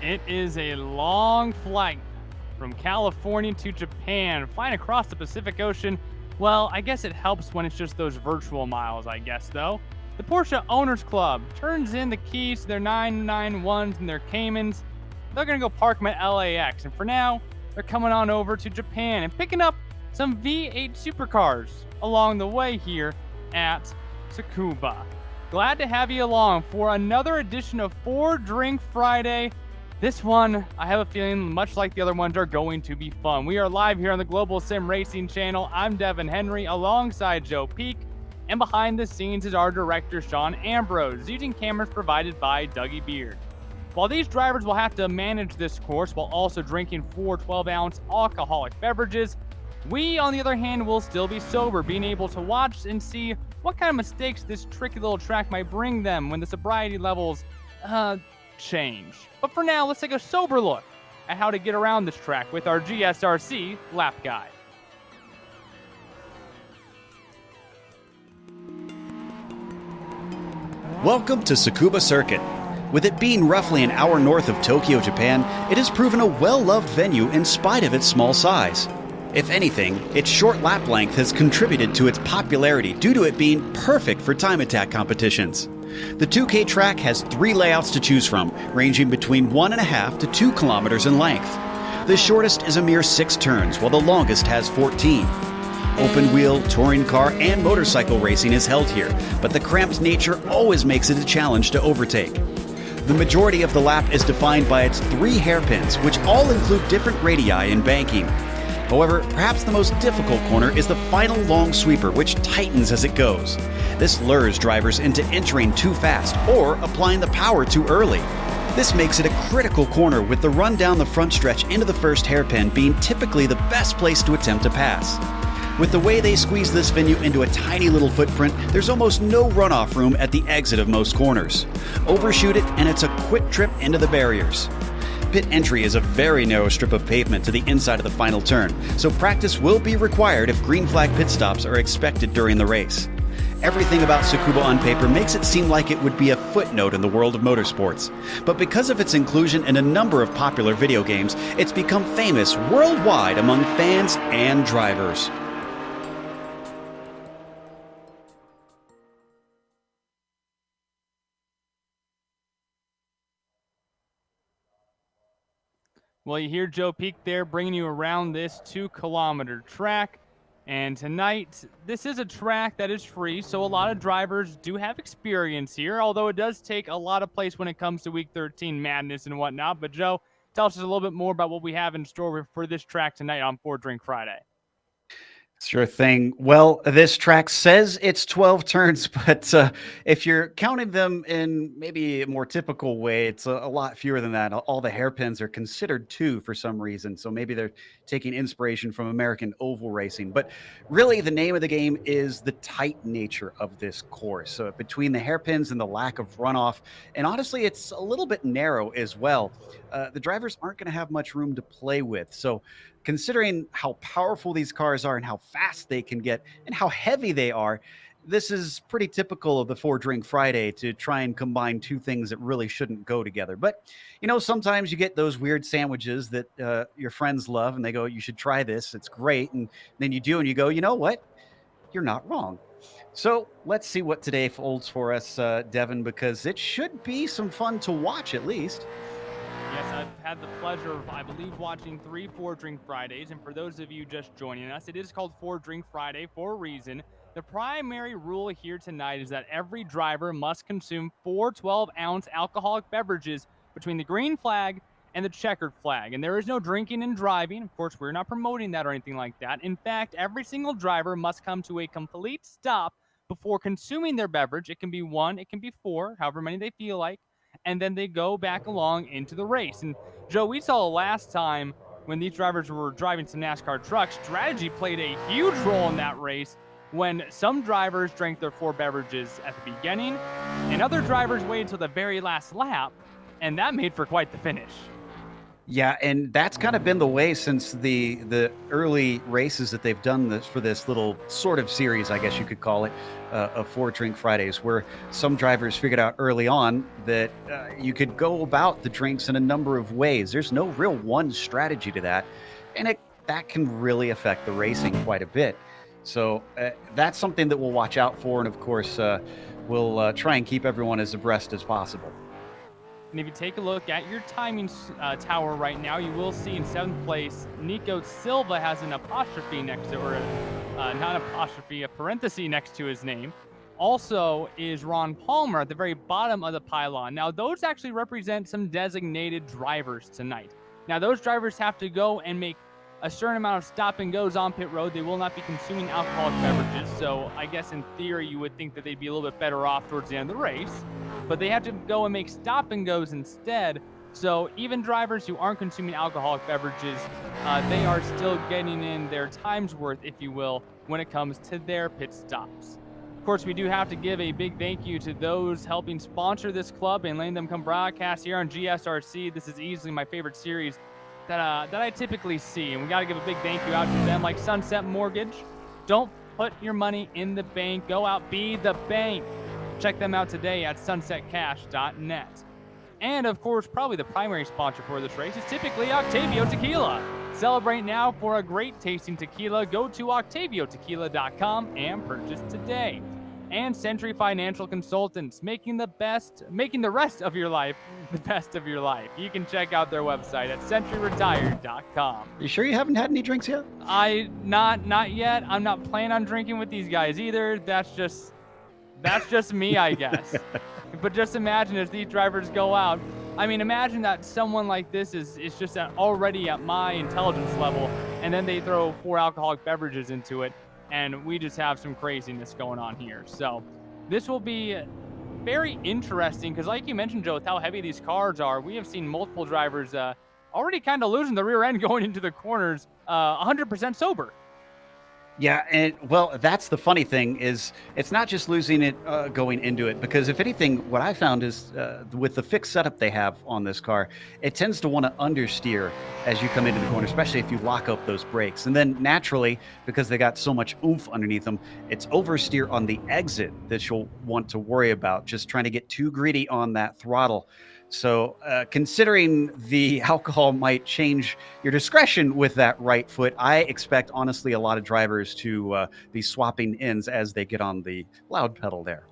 It is a long flight from California to Japan, flying across the Pacific Ocean. Well, I guess it helps when it's just those virtual miles, I guess, though. The Porsche Owners Club turns in the keys to their 991s and their Caymans. They're going to go park them at LAX, and for now, they're coming on over to Japan and picking up some V8 supercars along the way here at Tsukuba. Glad to have you along for another edition of 4 Drink Friday. This one, I have a feeling, much like the other ones, are going to be fun. We are live here on the Global SimRacing Channel. I'm Devin Henry alongside Joe Peak. And behind the scenes is our director, Sean Ambrose, using cameras provided by Dougie Beard. While these drivers will have to manage this course while also drinking 4 12-ounce alcoholic beverages, we, on the other hand, will still be sober, being able to watch and see what kind of mistakes this tricky little track might bring them when the sobriety levels change. But for now, let's take a sober look at how to get around this track with our GSRC lap guide. Welcome to Tsukuba Circuit. With it being roughly an hour north of Tokyo, Japan, it has proven a well-loved venue in spite of its small size. If anything, its short lap length has contributed to its popularity due to it being perfect for time attack competitions. The 2K track has 3 layouts to choose from, ranging between 1.5 to 2 kilometers in length. The shortest is a mere 6 turns, while the longest has 14. Open wheel, touring car, and motorcycle racing is held here, but the cramped nature always makes it a challenge to overtake. The majority of the lap is defined by its 3 hairpins, which all include different radii in banking. However, perhaps the most difficult corner is the final long sweeper, which tightens as it goes. This lures drivers into entering too fast or applying the power too early. This makes it a critical corner, with the run down the front stretch into the first hairpin being typically the best place to attempt to pass. With the way they squeeze this venue into a tiny little footprint, there's almost no runoff room at the exit of most corners. Overshoot it and it's a quick trip into the barriers. Pit entry is a very narrow strip of pavement to the inside of the final turn, so practice will be required if green flag pit stops are expected during the race. Everything about Tsukuba on paper makes it seem like it would be a footnote in the world of motorsports, but because of its inclusion in a number of popular video games, it's become famous worldwide among fans and drivers. Well, you hear Joe Peak there bringing you around this 2-kilometer track. And tonight, this is a track that is free, so a lot of drivers do have experience here, although it does take a lot of place when it comes to Week 13 madness and whatnot. But Joe, tell us just a little bit more about what we have in store for this track tonight on 4 Drink Friday. Sure thing. Well, this track says it's 12 turns, but if you're counting them in maybe a more typical way, it's a lot fewer than that. All the hairpins are considered 2 for some reason, so maybe they're taking inspiration from American oval racing. But really, the name of the game is the tight nature of this course. So between the hairpins and the lack of runoff, and honestly, it's a little bit narrow as well. The drivers aren't going to have much room to play with. So considering how powerful these cars are and how fast they can get and how heavy they are, this is pretty typical of the 4 Drink Friday to try and combine 2 things that really shouldn't go together. But, you know, sometimes you get those weird sandwiches that your friends love and they go, you should try this. It's great. And then you do and you go, you know what? You're not wrong. So let's see what today holds for us, Devin, because it should be some fun to watch at least. Yes, I've had the pleasure of, I believe, watching 3 4 Drink Fridays. And for those of you just joining us, it is called 4 Drink Friday for a reason. The primary rule here tonight is that every driver must consume 4 12-ounce alcoholic beverages between the green flag and the checkered flag. And there is no drinking and driving. Of course, we're not promoting that or anything like that. In fact, every single driver must come to a complete stop before consuming their beverage. It can be 1, it can be 4, however many they feel like. And then they go back along into the race. And Joe, we saw last time when these drivers were driving some NASCAR trucks, strategy played a huge role in that race when some drivers drank their 4 beverages at the beginning and other drivers waited until the very last lap, and that made for quite the finish. Yeah, and that's kind of been the way since the early races that they've done this for this little sort of series, I guess you could call it, of Four Drink Fridays, where some drivers figured out early on that you could go about the drinks in a number of ways. There's no real one strategy to that, and that can really affect the racing quite a bit. So that's something that we'll watch out for, and of course, we'll try and keep everyone as abreast as possible. And if you take a look at your timing tower right now, you will see in 7th place, Nico Silva has an apostrophe next to, or not apostrophe, a parenthesis next to his name. Also is Ron Palmer at the very bottom of the pylon. Now, those actually represent some designated drivers tonight. Now, those drivers have to go and make a certain amount of stop and goes on pit road. They will not be consuming alcoholic beverages. So I guess in theory, you would think that they'd be a little bit better off towards the end of the race. But they have to go and make stop and goes instead. So even drivers who aren't consuming alcoholic beverages, they are still getting in their time's worth, if you will, when it comes to their pit stops. Of course, we do have to give a big thank you to those helping sponsor this club and letting them come broadcast here on GSRC. This is easily my favorite series that I typically see, and we got to give a big thank you out to them, like Sunset Mortgage. Don't put your money in the bank. Go out, be the bank. Check them out today at sunsetcash.net. And of course, probably the primary sponsor for this race is typically OCTAVIO Tequila. Celebrate now for a great tasting tequila. Go to OCTAVIOtequila.com and purchase today. And Century Financial Consultants, making the rest of your life the best of your life. You can check out their website at centuryretired.com. You sure you haven't had any drinks yet? Not yet. I'm not planning on drinking with these guys either. That's just me, I guess. But just imagine as these drivers go out. I mean, imagine that someone like this is just already at my intelligence level, and then they throw 4 alcoholic beverages into it, and we just have some craziness going on here. So this will be very interesting because, like you mentioned, Joe, with how heavy these cars are, we have seen multiple drivers already kind of losing the rear end going into the corners 100% sober. Yeah, and well, that's the funny thing is it's not just losing it going into it, because if anything, what I found is with the fixed setup they have on this car, it tends to want to understeer as you come into the corner, especially if you lock up those brakes. And then naturally, because they got so much oomph underneath them, it's oversteer on the exit that you'll want to worry about, just trying to get too greedy on that throttle. So considering the alcohol might change your discretion with that right foot, I expect, honestly, a lot of drivers to be swapping ends as they get on the loud pedal there.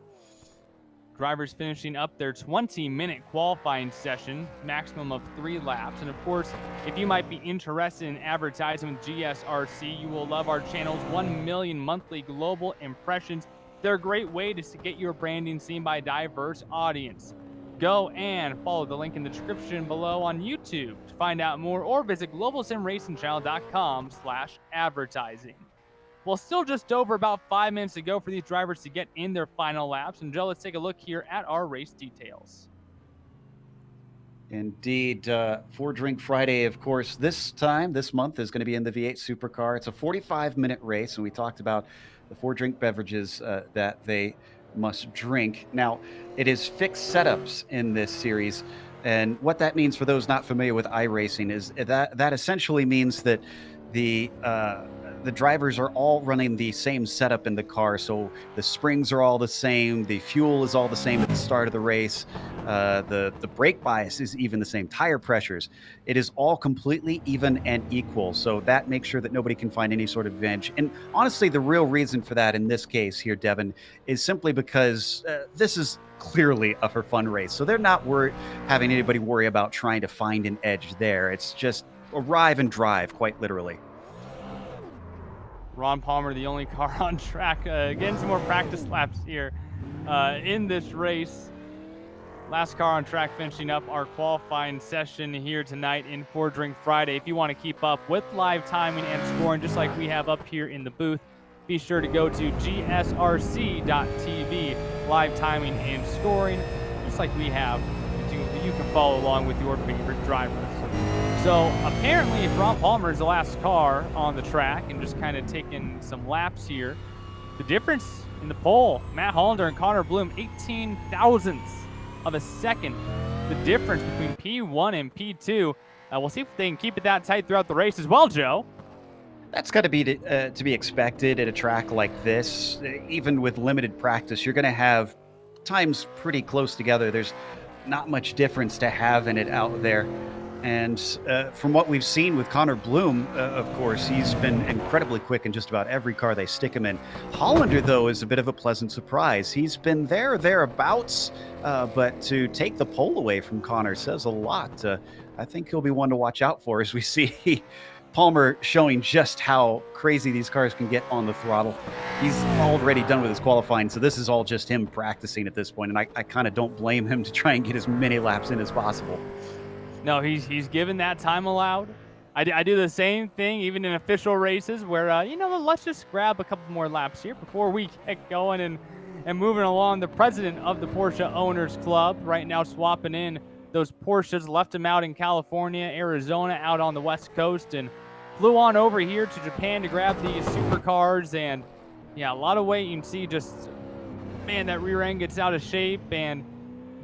Drivers finishing up their 20-minute qualifying session, maximum of 3 laps. And of course, if you might be interested in advertising with GSRC, you will love our channel's 1 million monthly global impressions. They're a great way to get your branding seen by a diverse audience. Go and follow the link in the description below on YouTube to find out more, or visit globalsimracingchannel.com/advertising. Well, still just over about 5 minutes to go for these drivers to get in their final laps. And Joe, let's take a look here at our race details. Indeed. For Drink Friday, of course, this month is going to be in the V8 Supercar. It's a 45-minute race, and we talked about the 4 drink beverages that they must drink. Now, it is fixed setups in this series, and what that means for those not familiar with iRacing is that essentially means that the drivers are all running the same setup in the car. So the springs are all the same, the fuel is all the same at the start of the race, the brake bias is even the same, tire pressures. It is all completely even and equal. So that makes sure that nobody can find any sort of advantage. And honestly, the real reason for that in this case here, Devin, is simply because this is clearly a for fun race. So they're not having anybody worry about trying to find an edge there. It's just arrive and drive, quite literally. Ron Palmer, the only car on track. Getting some more practice laps here in this race. Last car on track, finishing up our qualifying session here tonight in 4 Drink Friday. If you want to keep up with live timing and scoring, just like we have up here in the booth, be sure to go to gsrc.tv, live timing and scoring, just like we have. You can follow along with your favorite drivers. So apparently, if Ron Palmer is the last car on the track and just kind of taking some laps here, the difference in the pole, Matt Hollander and Connor Bloom, 18 thousandths of a second. The difference between P1 and P2, We'll see if they can keep it that tight throughout the race as well, Joe. That's got to be to be expected at a track like this. Even with limited practice, you're going to have times pretty close together. There's not much difference to having it out there. And from what we've seen with Connor Bloom, of course, he's been incredibly quick in just about every car they stick him in. Hollander, though, is a bit of a pleasant surprise. He's been thereabouts, but to take the pole away from Connor says a lot. I think he'll be one to watch out for as we see Palmer showing just how crazy these cars can get on the throttle. He's already done with his qualifying, so this is all just him practicing at this point, and I kind of don't blame him to try and get as many laps in as possible. No, he's given that time allowed. I do the same thing even in official races where, let's just grab a couple more laps here before we get going and moving along. The president of the Porsche Owners Club right now swapping in those Porsches, left them out in California, Arizona, out on the West Coast, and flew on over here to Japan to grab these supercars. And yeah, a lot of weight. You can see just, man, that rear end gets out of shape. And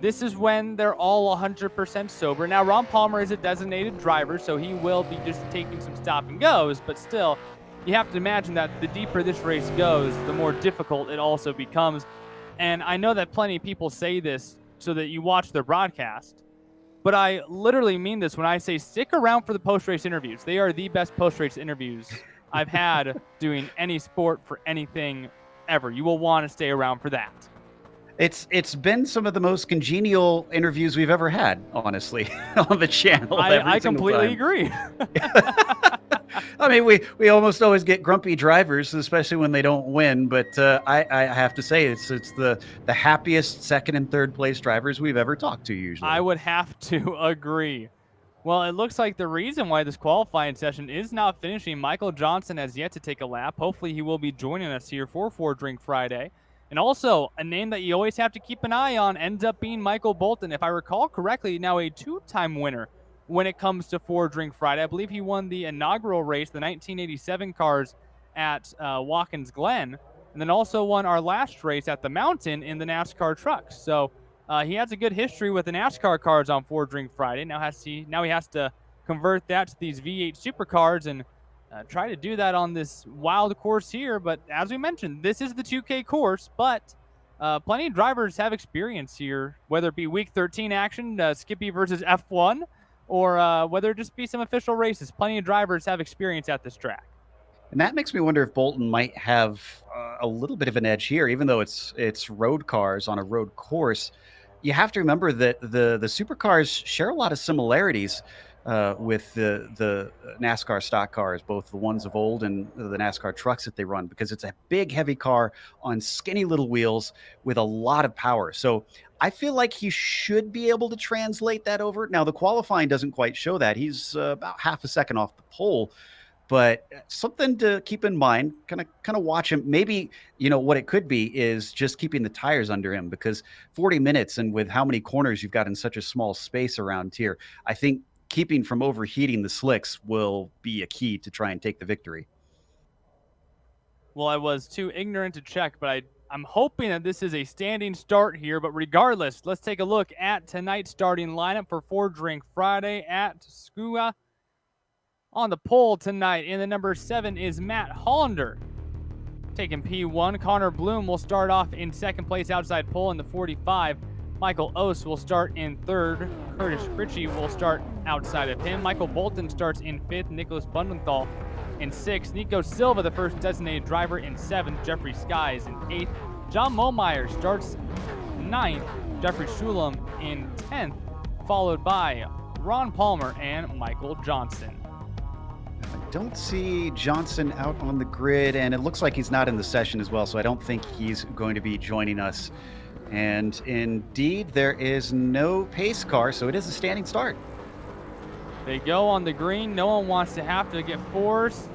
this is when they're all 100% sober. Now, Ron Palmer is a designated driver, so he will be just taking some stop and goes. But still, you have to imagine that the deeper this race goes, the more difficult it also becomes. And I know that plenty of people say this so that you watch their broadcast. But I literally mean this when I say stick around for the post-race interviews. They are the best post-race interviews I've had doing any sport for anything ever. You will want to stay around for that. It's been some of the most congenial interviews we've ever had, honestly, on the channel. I completely agree. I mean, we almost always get grumpy drivers, especially when they don't win. But I have to say, it's the happiest second and third place drivers we've ever talked to. Usually, I would have to agree. Well, it looks like the reason why this qualifying session is not finishing, Michael Johnson has yet to take a lap. Hopefully, he will be joining us here for Four Drink Friday. And also, a name that you always have to keep an eye on ends up being Michael Bolton. If I recall correctly, now a two-time winner when it comes to Four Drink Friday. I believe he won the inaugural race, the 1987 cars at Watkins Glen, and then also won our last race at the Mountain in the NASCAR trucks. So he has a good history with the NASCAR cars on Four Drink Friday. Now he has to convert that to these V8 supercars and try to do that on this wild course here. But as we mentioned, this is the 2K course, but plenty of drivers have experience here, whether it be Week 13 action, Skippy versus F1, or whether it just be some official races. Plenty of drivers have experience at this track. And that makes me wonder if Bolton might have a little bit of an edge here, even though it's road cars on a road course. You have to remember that the supercars share a lot of similarities with the NASCAR stock cars, both the ones of old and the NASCAR trucks that they run, because it's a big, heavy car on skinny little wheels with a lot of power. So I feel like he should be able to translate that over. Now, the qualifying doesn't quite show that. He's about half a second off the pole. But something to keep in mind, kind of watch him. Maybe, what it could be is just keeping the tires under him, because 40 minutes and with how many corners you've got in such a small space around here, I think keeping from overheating the slicks will be a key to try and take the victory. Well, I was too ignorant to check, but I'm hoping that this is a standing start here. But regardless, let's take a look at tonight's starting lineup for Four Drink Friday at Tsukuba. On the pole tonight in the number 7 is Matt Hollander, taking P1. Connor Bloom will start off in second place outside pole in the 45. Michael Oss will start in third. Curtis Ritchie will start outside of him. Michael Bolton starts in fifth. Nicholas Bundenthal in sixth. Nico Silva, the first designated driver, in seventh. Jeffrey Skies in eighth. John Momeyer starts ninth. Jeffrey Shulam in 10th, followed by Ron Palmer and Michael Johnson. I don't see Johnson out on the grid, and it looks like he's not in the session as well, so I don't think he's going to be joining us. And indeed, there is no pace car, so it is a standing start. They go on the green. No one wants to have to get forced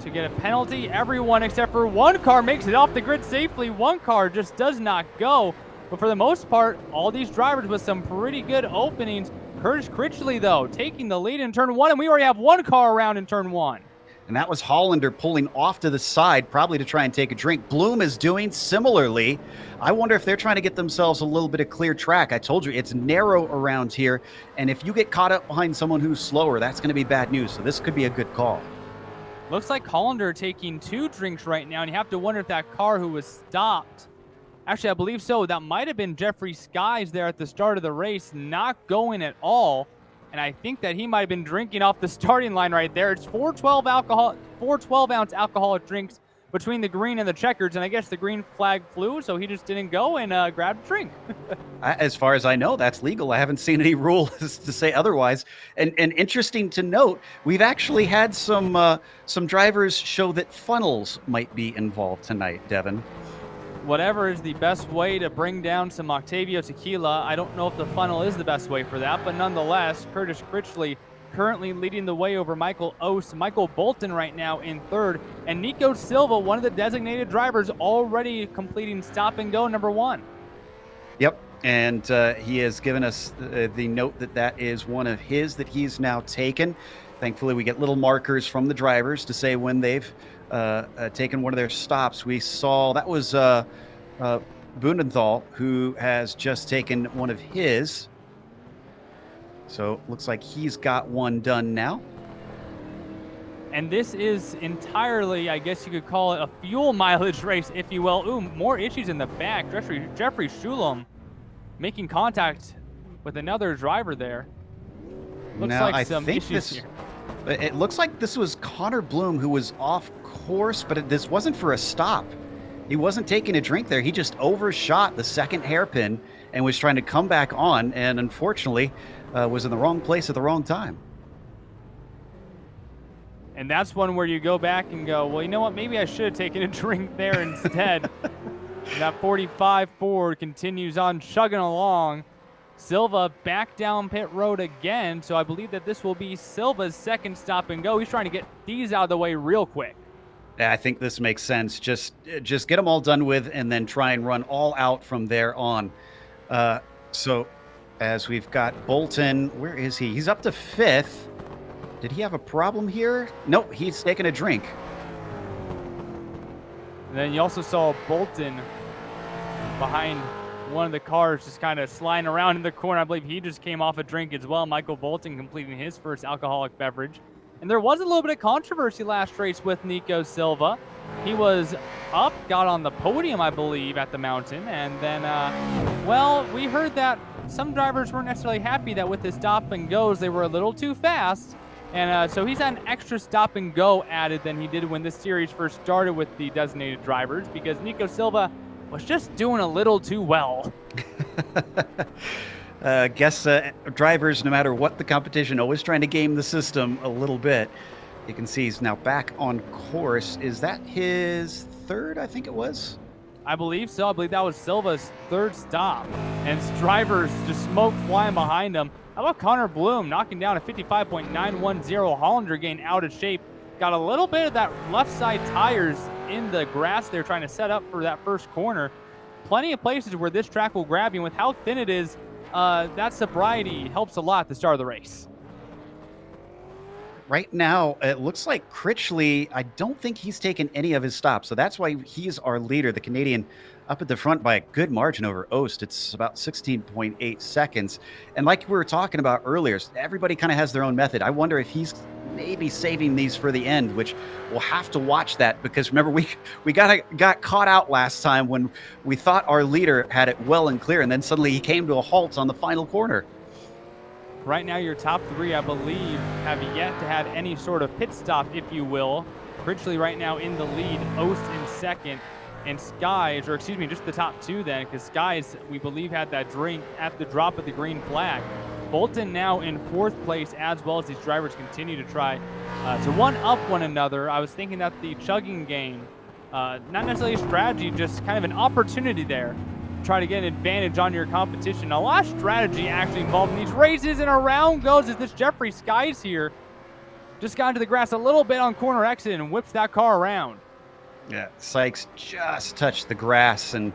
to get a penalty. Everyone except for one car makes it off the grid safely. One car just does not go. But for the most part, all these drivers with some pretty good openings. Curtis Critchley, though, taking the lead in turn one, and we already have one car around in turn one. And that was Hollander pulling off to the side, probably to try and take a drink. Bloom is doing similarly. I wonder if they're trying to get themselves a little bit of clear track. I told you, it's narrow around here. And if you get caught up behind someone who's slower, that's going to be bad news. So this could be a good call. Looks like Hollander taking 2 drinks right now, and you have to wonder if that car who was stopped. Actually, I believe so. That might have been Jeffrey Skies there at the start of the race, not going at all. And I think that he might have been drinking off the starting line right there. It's 4 12-ounce alcoholic drinks between the green and the checkers, and I guess the green flag flew, so he just didn't go and grab a drink. As far as I know, that's legal. I haven't seen any rules to say otherwise. And interesting to note, we've actually had some drivers show that funnels might be involved tonight, Devin. Whatever is the best way to bring down some OCTAVIO tequila. I don't know if the funnel is the best way for that, but nonetheless, Curtis Critchley currently leading the way over Michael Ost. Michael Bolton right now in third, and Nico Silva, one of the designated drivers, already completing stop and go number 1. Yep, and he has given us the note that is one of his that he's now taken. Thankfully, we get little markers from the drivers to say when they've taken one of their stops. We saw that was Bundenthal, who has just taken one of his. So looks like he's got one done now. And this is entirely, I guess you could call it a fuel mileage race, if you will. Ooh, more issues in the back. Jeffrey Schulem making contact with another driver there. Looks now, like some issues here. It looks like this was Connor Bloom who was off course, but this wasn't for a stop. He wasn't taking a drink there. He just overshot the second hairpin and was trying to come back on, and unfortunately was in the wrong place at the wrong time. And that's one where you go back and go, well, you know what? Maybe I should have taken a drink there instead. That 45 Ford continues on chugging along. Silva back down pit road again, so I believe that this will be Silva's second stop and go. He's trying to get these out of the way real quick. Yeah, I think this makes sense. Just get them all done with and then try and run all out from there on. So as we've got Bolton, where is he? He's up to 5th. Did he have a problem here? Nope, he's taking a drink. And then you also saw Bolton behind one of the cars just kind of sliding around in the corner. I believe he just came off a drink as well. Michael Bolton completing his first alcoholic beverage. And there was a little bit of controversy last race with Nico Silva. He was up, got on the podium, I believe, at the mountain. And then, well, we heard that some drivers weren't necessarily happy that with his stop and goes, they were a little too fast. And so he's had an extra stop and go added than he did when this series first started with the designated drivers, because Nico Silva was just doing a little too well. Guess drivers, no matter what the competition, always trying to game the system a little bit. You can see he's now back on course. Is that his third? I think it was. I believe so. I believe that was Silva's third stop. And drivers just smoke flying behind him. How about Connor Bloom knocking down a 55.910? Hollander getting out of shape. Got a little bit of that left side tires in the grass there trying to set up for that first corner. Plenty of places where this track will grab you. With how thin it is, that sobriety helps a lot at the start of the race. Right now, it looks like Critchley, I don't think he's taken any of his stops. So that's why he's our leader, the Canadian, up at the front by a good margin over Ost. It's about 16.8 seconds. And like we were talking about earlier, everybody kind of has their own method. I wonder if he's maybe saving these for the end, which we'll have to watch that, because remember, we got caught out last time when we thought our leader had it well and clear, and then suddenly he came to a halt on the final corner. Right now, your top 3, I believe, have yet to have any sort of pit stop, if you will. Critchley right now in the lead, Ost in second, and Skies, or excuse me, just the top 2 then, because Skies, we believe, had that drink at the drop of the green flag. Bolton now in 4th place, as well as these drivers continue to try to one-up one another. I was thinking that the chugging game, not necessarily a strategy, just kind of an opportunity there. Try to get an advantage on your competition. A lot of strategy actually involved in these races, and around goes as this Jeffrey Skies here. Just got into the grass a little bit on corner exit and whips that car around. Yeah, Sykes just touched the grass, and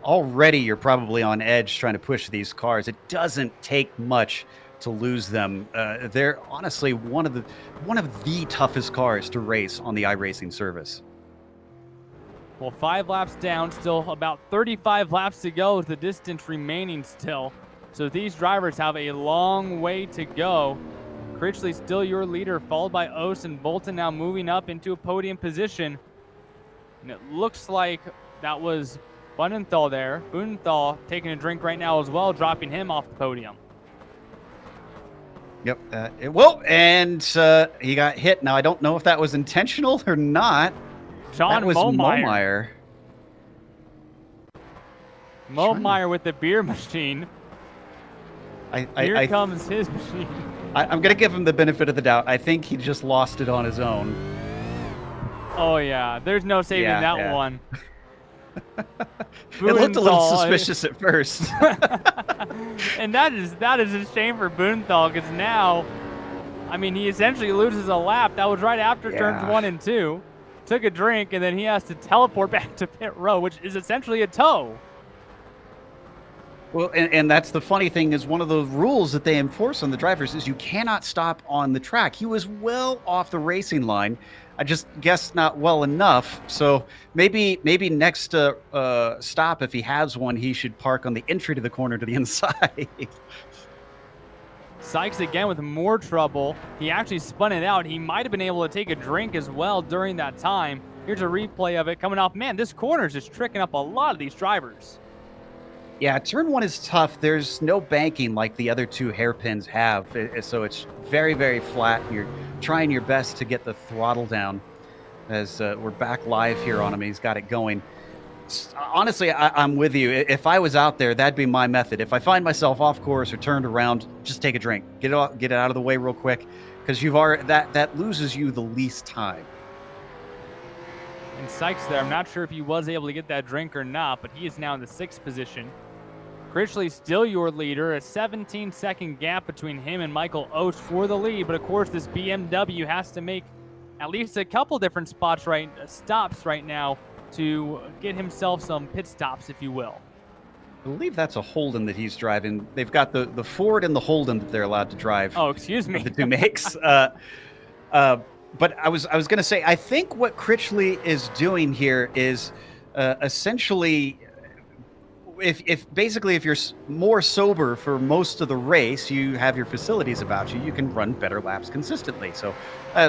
already you're probably on edge trying to push these cars. It doesn't take much to lose them. They're honestly one of the toughest cars to race on the iRacing service. Well, 5 laps down, still about 35 laps to go with the distance remaining still. So these drivers have a long way to go. Critchley still your leader, followed by Ose and Bolton now moving up into a podium position. And it looks like that was Bunenthal there. Bunenthal taking a drink right now as well, dropping him off the podium. Yep. And he got hit. Now, I don't know if that was intentional or not. Sean Momeyer. Momeyer with the beer machine. Here comes his machine. I'm going to give him the benefit of the doubt. I think he just lost it on his own. Oh, yeah. There's no saving that one. It looked a little suspicious at first. And that is a shame for Bunenthal, because now, I mean, he essentially loses a lap. That was right after turns 1 and 2. Took a drink, and then he has to teleport back to pit row, which is essentially a tow. Well, and that's the funny thing, is one of the rules that they enforce on the drivers is you cannot stop on the track. He was well off the racing line. I just guess not well enough. So maybe next stop, if he has one, he should park on the entry to the corner to the inside. Sykes again with more trouble. He actually spun it out. He might have been able to take a drink as well during that time. Here's a replay of it coming off. Man, this corner is just tricking up a lot of these drivers. Yeah, turn 1 is tough. There's no banking like the other 2 hairpins have, so it's very, very flat. You're trying your best to get the throttle down. As we're back live here on him, he's got it going. Honestly, I'm with you. If I was out there, that'd be my method. If I find myself off course or turned around, just take a drink, get it out of the way real quick, because that loses you the least time. And Sykes there, I'm not sure if he was able to get that drink or not, but he is now in the 6th position. Critchley still your leader, a 17-second gap between him and Michael Oates for the lead. But of course, this BMW has to make at least a couple different stops right now to get himself some pit stops, if you will. I believe that's a Holden that he's driving. They've got the Ford and the Holden that they're allowed to drive. Oh, excuse me. The 2 makes. But I was going to say, I think what Critchley is doing here is essentially, if you're more sober for most of the race, you have your facilities about you, you can run better laps consistently. So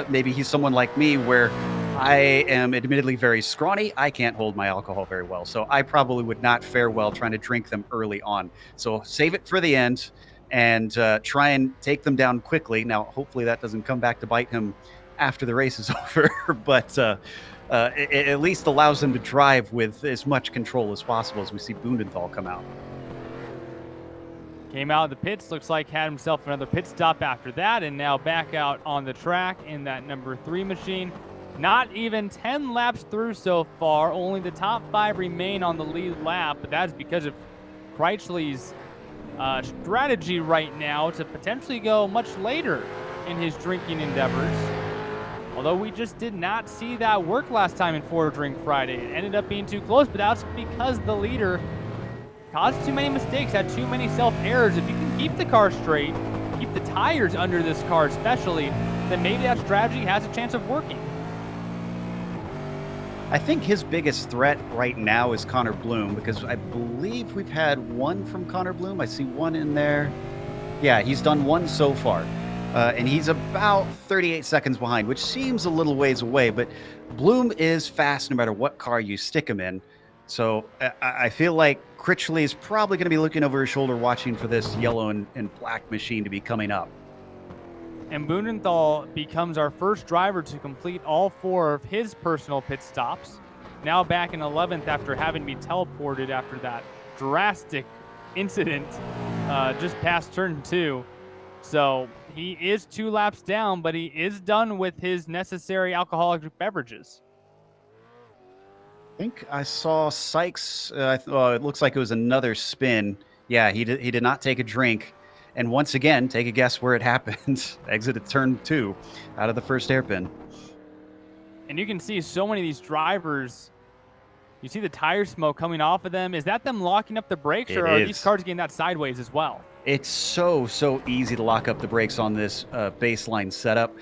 maybe he's someone like me, where I am admittedly very scrawny. I can't hold my alcohol very well. So I probably would not fare well trying to drink them early on. So save it for the end and try and take them down quickly. Now, hopefully that doesn't come back to bite him after the race is over, but it at least allows them to drive with as much control as possible as we see Bunenthal come out. Came out of the pits, looks like had himself another pit stop after that, and now back out on the track in that number 3 machine. Not even 10 laps through so far. Only the top 5 remain on the lead lap, but that's because of Critchley's strategy right now to potentially go much later in his drinking endeavors. Although we just did not see that work last time in 4 Drink Friday. It ended up being too close, but that's because the leader caused too many mistakes, had too many self-errors. If you can keep the car straight, keep the tires under this car especially, then maybe that strategy has a chance of working. I think his biggest threat right now is Connor Bloom, because I believe we've had 1 from Connor Bloom. I see 1 in there. Yeah, he's done 1 so far. And he's about 38 seconds behind, which seems a little ways away, but Bloom is fast no matter what car you stick him in. So I feel like Critchley is probably going to be looking over his shoulder watching for this yellow and black machine to be coming up. And Bunenthal becomes our first driver to complete all 4 of his personal pit stops. Now back in 11th after having to be teleported after that drastic incident just past turn 2. So he is 2 laps down, but he is done with his necessary alcoholic beverages. I think I saw Sykes. It looks like it was another spin. Yeah, he did not take a drink. And once again, take a guess where it happened. Exited turn 2 out of the first hairpin. And you can see so many of these drivers. You see the tire smoke coming off of them. Is that them locking up the brakes, or are these cars getting that sideways as well? It's so easy to lock up the brakes on this baseline setup.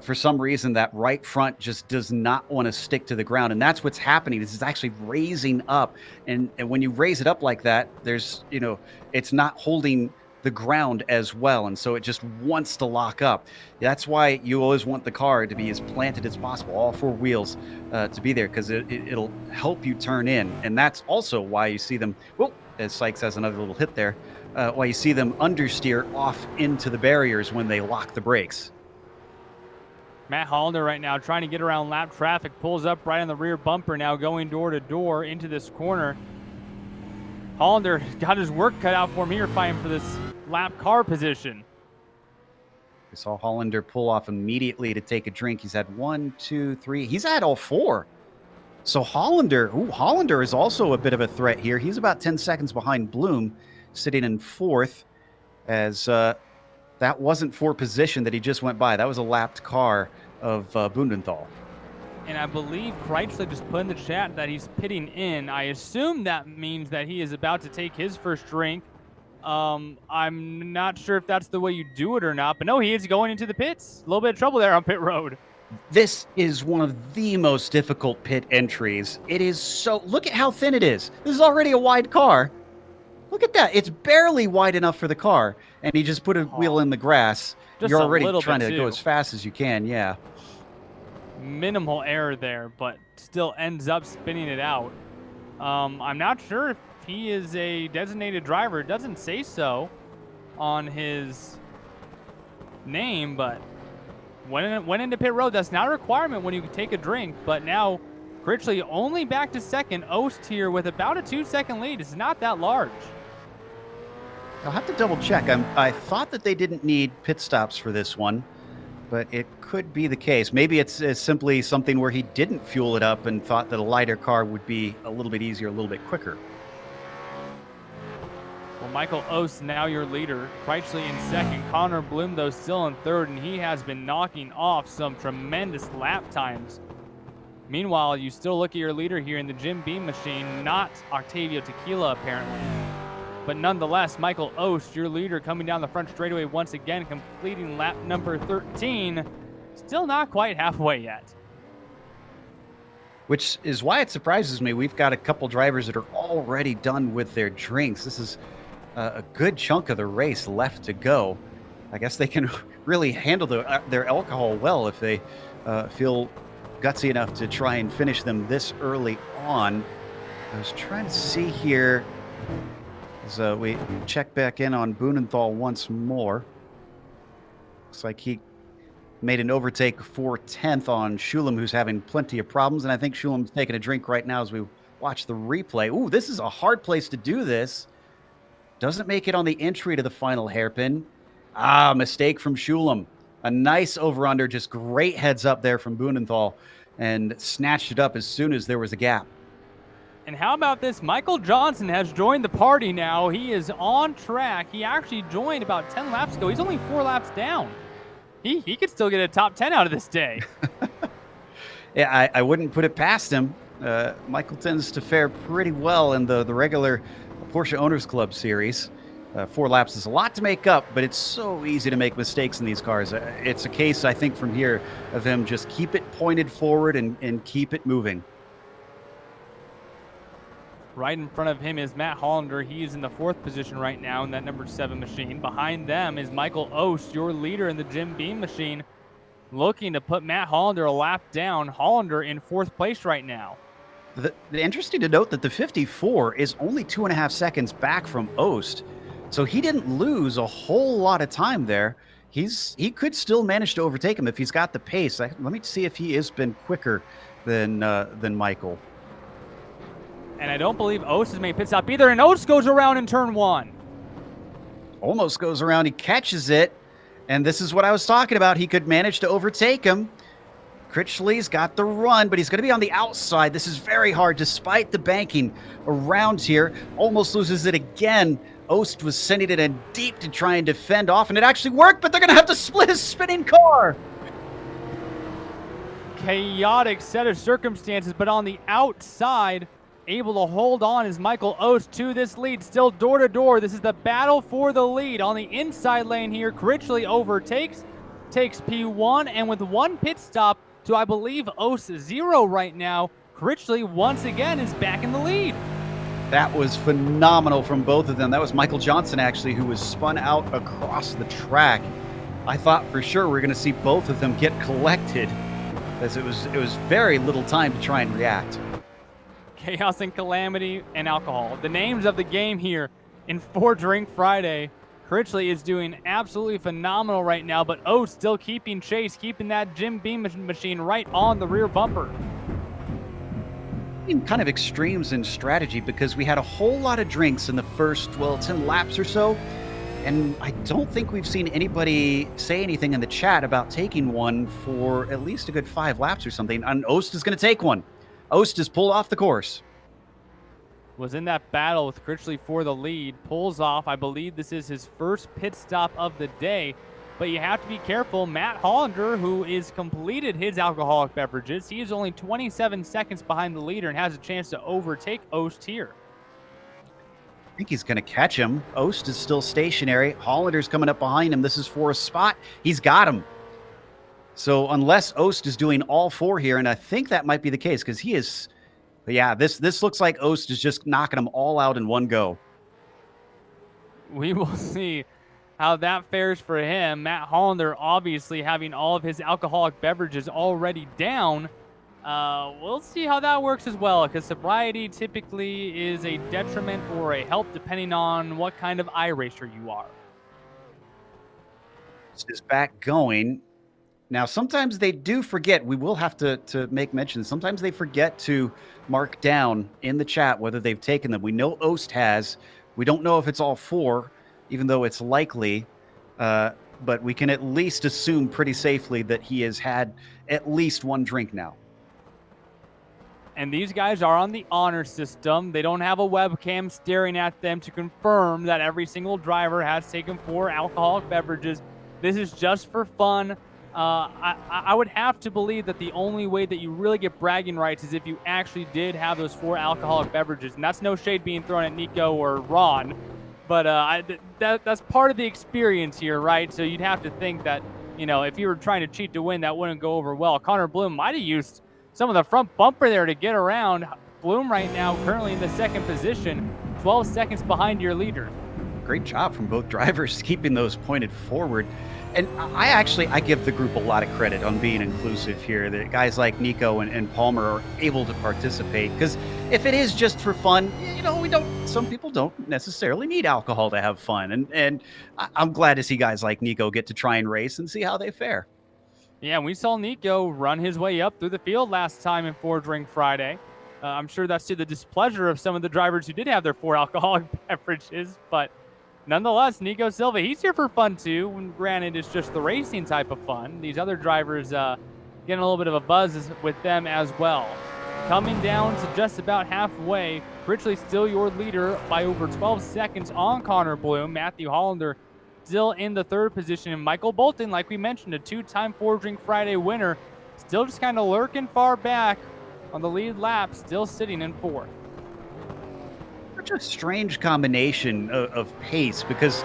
For some reason, that right front just does not want to stick to the ground, and that's what's happening. This is actually raising up, and when you raise it up like that, there's it's not holding the ground as well, and so it just wants to lock up. That's why you always want the car to be as planted as possible, all four wheels to be there, because it'll help you turn in, and that's also why you see them. Well, as Sykes has another little hit there. Why you see them understeer off into the barriers when they lock the brakes. Matt Hollander right now trying to get around lap traffic, pulls up right on the rear bumper now, going door to door into this corner. Hollander got his work cut out for him here, fighting for this lap car position. We saw Hollander pull off immediately to take a drink. He's had 1, 2, 3. He's had all 4. So Hollander is also a bit of a threat here. He's about 10 seconds behind Bloom, sitting in 4th, as that wasn't for position that he just went by. That was a lapped car of Bundenthal. And I believe Kreitzler just put in the chat that he's pitting in. I assume that means that he is about to take his first drink. I'm not sure if that's the way you do it or not, but no, he is going into the pits. A little bit of trouble there on pit road. This is one of the most difficult pit entries. It is so... Look at how thin it is. This is already a wide car. Look at that. It's barely wide enough for the car, and he just put a wheel in the grass. You're already trying to go as fast as you can, yeah. Minimal error there, but still ends up spinning it out. I'm not sure if he is a designated driver. It doesn't say so on his name, but went into pit road. That's not a requirement when you take a drink, but now Critchley only back to second. Ost here with about a 2-second lead. It's not that large. I'll have to double check. I thought that they didn't need pit stops for this one, but it could be the case. Maybe it's simply something where he didn't fuel it up and thought that a lighter car would be a little bit easier, a little bit quicker. Well, Michael Ost now your leader. Kreitzley in second. Connor Bloom, though, still in third, and he has been knocking off some tremendous lap times. Meanwhile, you still look at your leader here in the Jim Beam machine, not Octavio Tequila, apparently. But nonetheless, Michael Ost, your leader, coming down the front straightaway once again, completing lap number 13. Still not quite halfway yet. Which is why it surprises me. We've got a couple drivers that are already done with their drinks. This is a good chunk of the race left to go. I guess they can really handle their alcohol well if they feel gutsy enough to try and finish them this early on. I was trying to see here as we check back in on Bundenthal once more. Looks like he made an overtake for 10th on Schulem, who's having plenty of problems, and I think Schulem's taking a drink right now as we watch the replay. Ooh, this is a hard place to do this. Doesn't make it on the entry to the final hairpin. Ah, mistake from Schulem. A nice over-under, just great heads up there from Bundenthal, and snatched it up as soon as there was a gap. And how about this? Michael Johnson has joined the party now. He is on track. He actually joined about 10 laps ago. He's only 4 laps down. He could still get a top 10 out of this day. Yeah, I wouldn't put it past him. Michael tends to fare pretty well in the regular Porsche Owners Club series. 4 laps is a lot to make up, but it's so easy to make mistakes in these cars. It's a case, I think, from here of him just keep it pointed forward and keep it moving. Right in front of him is Matt Hollander. He is in the 4th position right now in that number 7 machine. Behind them is Michael Ost, your leader in the Jim Beam machine, looking to put Matt Hollander a lap down. Hollander in 4th place right now. The interesting to note that the 54 is only 2.5 seconds back from Ost, so he didn't lose a whole lot of time there. He could still manage to overtake him if he's got the pace. Let me see if he has been quicker than Michael. And I don't believe Ost has made pit stop either, and Ost goes around in turn 1. Almost goes around, he catches it, and this is what I was talking about. He could manage to overtake him. Critchley's got the run, but he's going to be on the outside. This is very hard despite the banking around here. Almost loses it again. Ost was sending it in deep to try and defend off, and it actually worked, but they're going to have to split his spinning car. Chaotic set of circumstances, but on the outside, able to hold on as Michael Ost to this lead, still door to door. This is the battle for the lead on the inside lane here. Critchley overtakes, takes P1, and with one pit stop to, I believe, Ost 0 right now, Critchley once again is back in the lead. That was phenomenal from both of them. That was Michael Johnson, actually, who was spun out across the track. I thought for sure we were going to see both of them get collected, as it was very little time to try and react. Chaos and calamity and alcohol. The names of the game here in 4 Drink Friday. Critchley is doing absolutely phenomenal right now, but Ost still keeping chase, keeping that Jim Beam machine right on the rear bumper. Kind of extremes in strategy, because we had a whole lot of drinks in the first, 10 laps or so, and I don't think we've seen anybody say anything in the chat about taking one for at least a good 5 laps or something, and Ost is going to take one. Ost is pulled off the course. Was in that battle with Critchley for the lead, pulls off. I believe this is his first pit stop of the day. But you have to be careful. Matt Hollander, who is completed his alcoholic beverages, he is only 27 seconds behind the leader and has a chance to overtake Ost here. I think he's going to catch him. Ost is still stationary. Hollander's coming up behind him. This is for a spot. He's got him. So unless Ost is doing all 4 here, and I think that might be the case, because he is, yeah, this looks like Ost is just knocking them all out in one go. We will see how that fares for him. Matt Hollander obviously having all of his alcoholic beverages already down. We'll see how that works as well, because sobriety typically is a detriment or a help depending on what kind of iRacer you are. This is back going. Now, sometimes they do forget. We will have to make mention. Sometimes they forget to mark down in the chat whether they've taken them. We know Ost has. We don't know if it's all 4, even though it's likely. But we can at least assume pretty safely that he has had at least 1 drink now. And these guys are on the honor system. They don't have a webcam staring at them to confirm that every single driver has taken 4 alcoholic beverages. This is just for fun. I would have to believe that the only way that you really get bragging rights is if you actually did have those 4 alcoholic beverages. And that's no shade being thrown at Nico or Ron. But that's part of the experience here, right? So you'd have to think that, if you were trying to cheat to win, that wouldn't go over well. Connor Bloom might have used some of the front bumper there to get around. Bloom right now currently in the 2nd position, 12 seconds behind your leader. Great job from both drivers keeping those pointed forward. And I give the group a lot of credit on being inclusive here. That guys like Nico and Palmer are able to participate, because if it is just for fun, some people don't necessarily need alcohol to have fun. And I'm glad to see guys like Nico get to try and race and see how they fare. Yeah, we saw Nico run his way up through the field last time in 4 Drink Friday. I'm sure that's to the displeasure of some of the drivers who did have their 4 alcoholic beverages, but nonetheless, Nico Silva, he's here for fun too. When granted, it's just the racing type of fun. These other drivers getting a little bit of a buzz with them as well. Coming down to just about halfway, Critchley still your leader by over 12 seconds on Connor Bloom. Matthew Hollander still in the 3rd position. And Michael Bolton, like we mentioned, a 2-time 4 Drink Friday winner, still just kind of lurking far back on the lead lap, still sitting in 4th. Such a strange combination of pace, because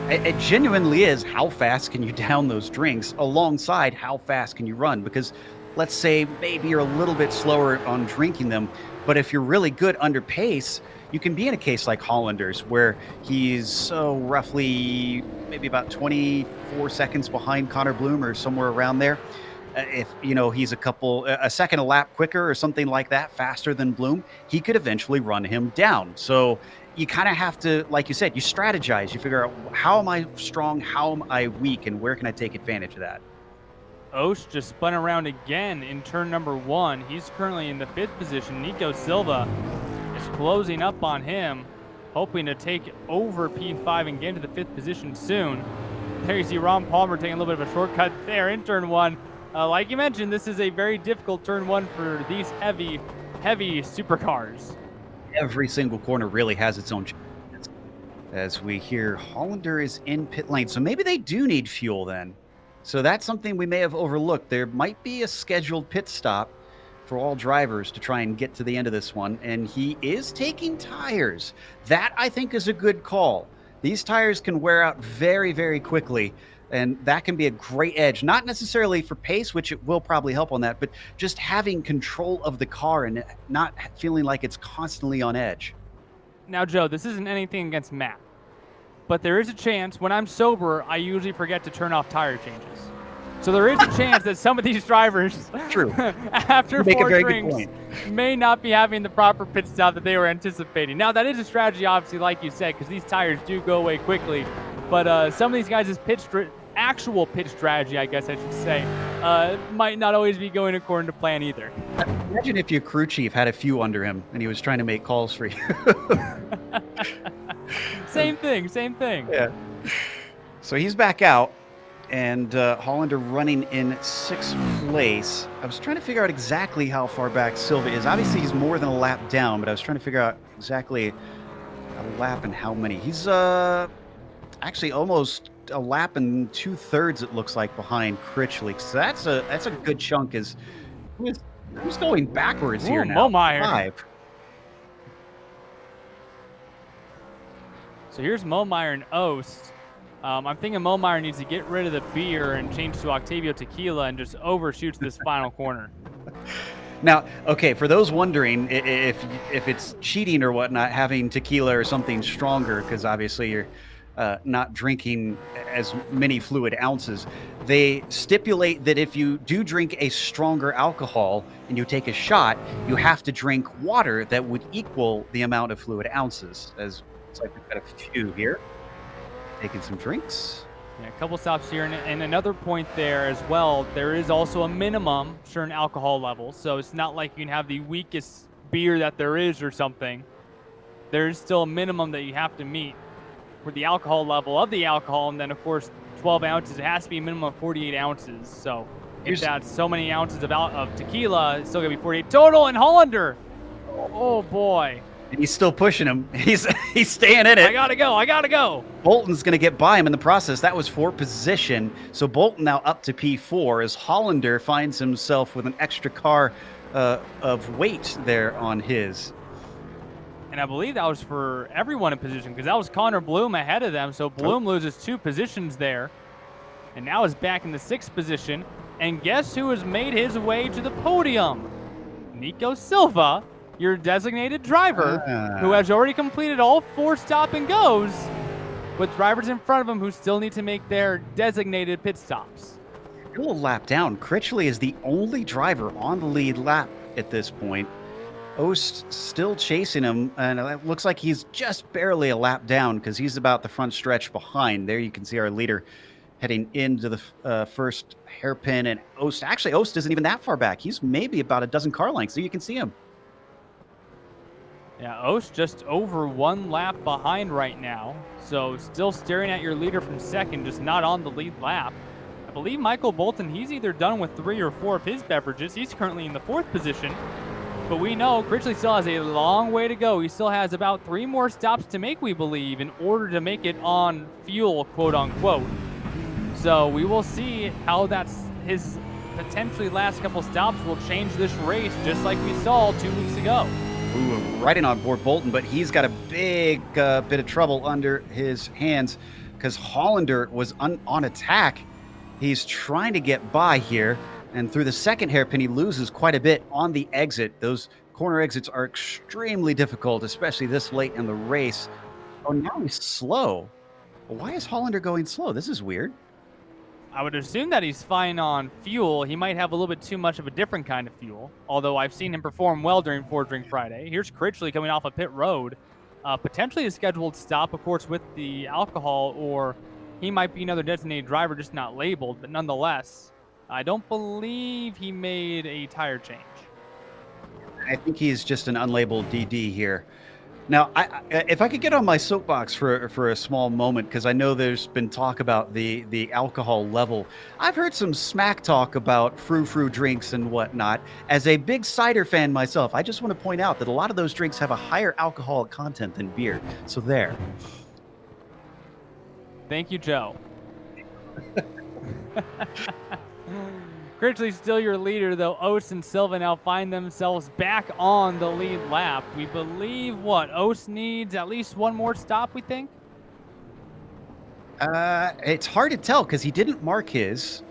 it genuinely is how fast can you down those drinks alongside how fast can you run. Because let's say maybe you're a little bit slower on drinking them, but if you're really good under pace, you can be in a case like Hollander's, where he's roughly maybe about 24 seconds behind Connor Bloom or somewhere around there. If he's a second a lap quicker or something like that, faster than Bloom, he could eventually run him down. So you kind of have to, like you said, you strategize. You figure out, how am I strong, how am I weak, and where can I take advantage of that? Ost just spun around again in turn number 1. He's currently in the 5th position. Nico Silva is closing up on him, hoping to take over P5 and get into the 5th position soon. There you see Ron Palmer taking a little bit of a shortcut there in turn 1. Like you mentioned, this is a very difficult turn 1 for these heavy supercars. Every single corner really has its own challenges. As we hear, Hollander is in pit lane, so maybe they do need fuel then. So that's something we may have overlooked. There might be a scheduled pit stop for all drivers to try and get to the end of this one, and he is taking tires. That, I think, is a good call. These tires can wear out very, very quickly, and that can be a great edge, not necessarily for pace, which it will probably help on that, but just having control of the car and not feeling like it's constantly on edge. Now, Joe, this isn't anything against Matt, but there is a chance when I'm sober, I usually forget to turn off tire changes. So there is a chance that some of these drivers, True, after you make a 4 very good drinks, point. may not be having the proper pit stop that they were anticipating. Now, that is a strategy, obviously, like you said, because these tires do go away quickly. But some of these guys' actual pitch strategy, I guess I should say, might not always be going according to plan either. Imagine if your crew chief had a few under him and he was trying to make calls for you. Same thing, same thing. Yeah. So he's back out, and Hollander running in 6th place. I was trying to figure out exactly how far back Silva is. Obviously, he's more than a lap down, but I was trying to figure out exactly a lap and how many. He's actually almost a lap and 2/3, it looks like, behind Critchley. So that's a good chunk. Who's going backwards here Ooh, now? Momeyer. 5. So here's Momeyer and Ost. I'm thinking Momeyer needs to get rid of the beer and change to OCTAVIO tequila and just overshoots this final corner. Now, okay, for those wondering if it's cheating or whatnot, having tequila or something stronger, because obviously you're not drinking as many fluid ounces, they stipulate that if you do drink a stronger alcohol and you take a shot, you have to drink water that would equal the amount of fluid ounces. As it's like we've got a few here. Taking some drinks. Yeah, a couple stops here, and another point there as well, there is also a minimum certain alcohol level, so it's not like you can have the weakest beer that there is or something. There is still a minimum that you have to meet for the alcohol level of the alcohol, and then of course 12 ounces, it has to be a minimum of 48 ounces. So if that's so many ounces of tequila, it's still gonna be 48 total. And Hollander, oh boy. And he's still pushing him. He's staying in it. I gotta go. Bolton's going to get by him in the process. That was for position. So Bolton now up to P4 as Hollander finds himself with an extra car of weight there on his. And I believe that was for everyone in position because that was Connor Bloom ahead of them. So Bloom loses 2 positions there and now is back in the 6th position. And guess who has made his way to the podium? Nico Silva, your designated driver, who has already completed all 4 stop and goes, with drivers in front of him who still need to make their designated pit stops. A little lap down. Critchley is the only driver on the lead lap at this point. Ost still chasing him, and it looks like he's just barely a lap down because he's about the front stretch behind. There you can see our leader heading into the first hairpin, and Ost isn't even that far back. He's maybe about a dozen car lengths, so you can see him. Yeah, Ost just over 1 lap behind right now. So still staring at your leader from second, just not on the lead lap. I believe Michael Bolton, he's either done with 3 or 4 of his beverages. He's currently in the 4th position. But we know Critchley still has a long way to go. He still has about 3 more stops to make, we believe, in order to make it on fuel, quote unquote. So we will see how his potentially last couple stops will change this race, just like we saw 2 weeks ago. Ooh, right in on board Bolton, but he's got a big bit of trouble under his hands because Hollander was on attack. He's trying to get by here, and through the second hairpin, he loses quite a bit on the exit. Those corner exits are extremely difficult, especially this late in the race. Oh, now he's slow. Why is Hollander going slow? This is weird. I would assume that he's fine on fuel. He might have a little bit too much of a different kind of fuel, although I've seen him perform well during 4 Drink Friday. Here's Critchley coming off a pit road. Potentially a scheduled stop, of course, with the alcohol, or he might be another designated driver, just not labeled, but nonetheless, I don't believe he made a tire change. I think he's just an unlabeled DD here. Now, if I could get on my soapbox for a small moment, because I know there's been talk about the alcohol level. I've heard some smack talk about frou-frou drinks and whatnot. As a big cider fan myself, I just want to point out that a lot of those drinks have a higher alcoholic content than beer. So there. Thank you, Joe. Critchley still your leader, though. Ost and Silva now find themselves back on the lead lap. We believe Ost needs at least one more stop, we think? It's hard to tell because he didn't mark his.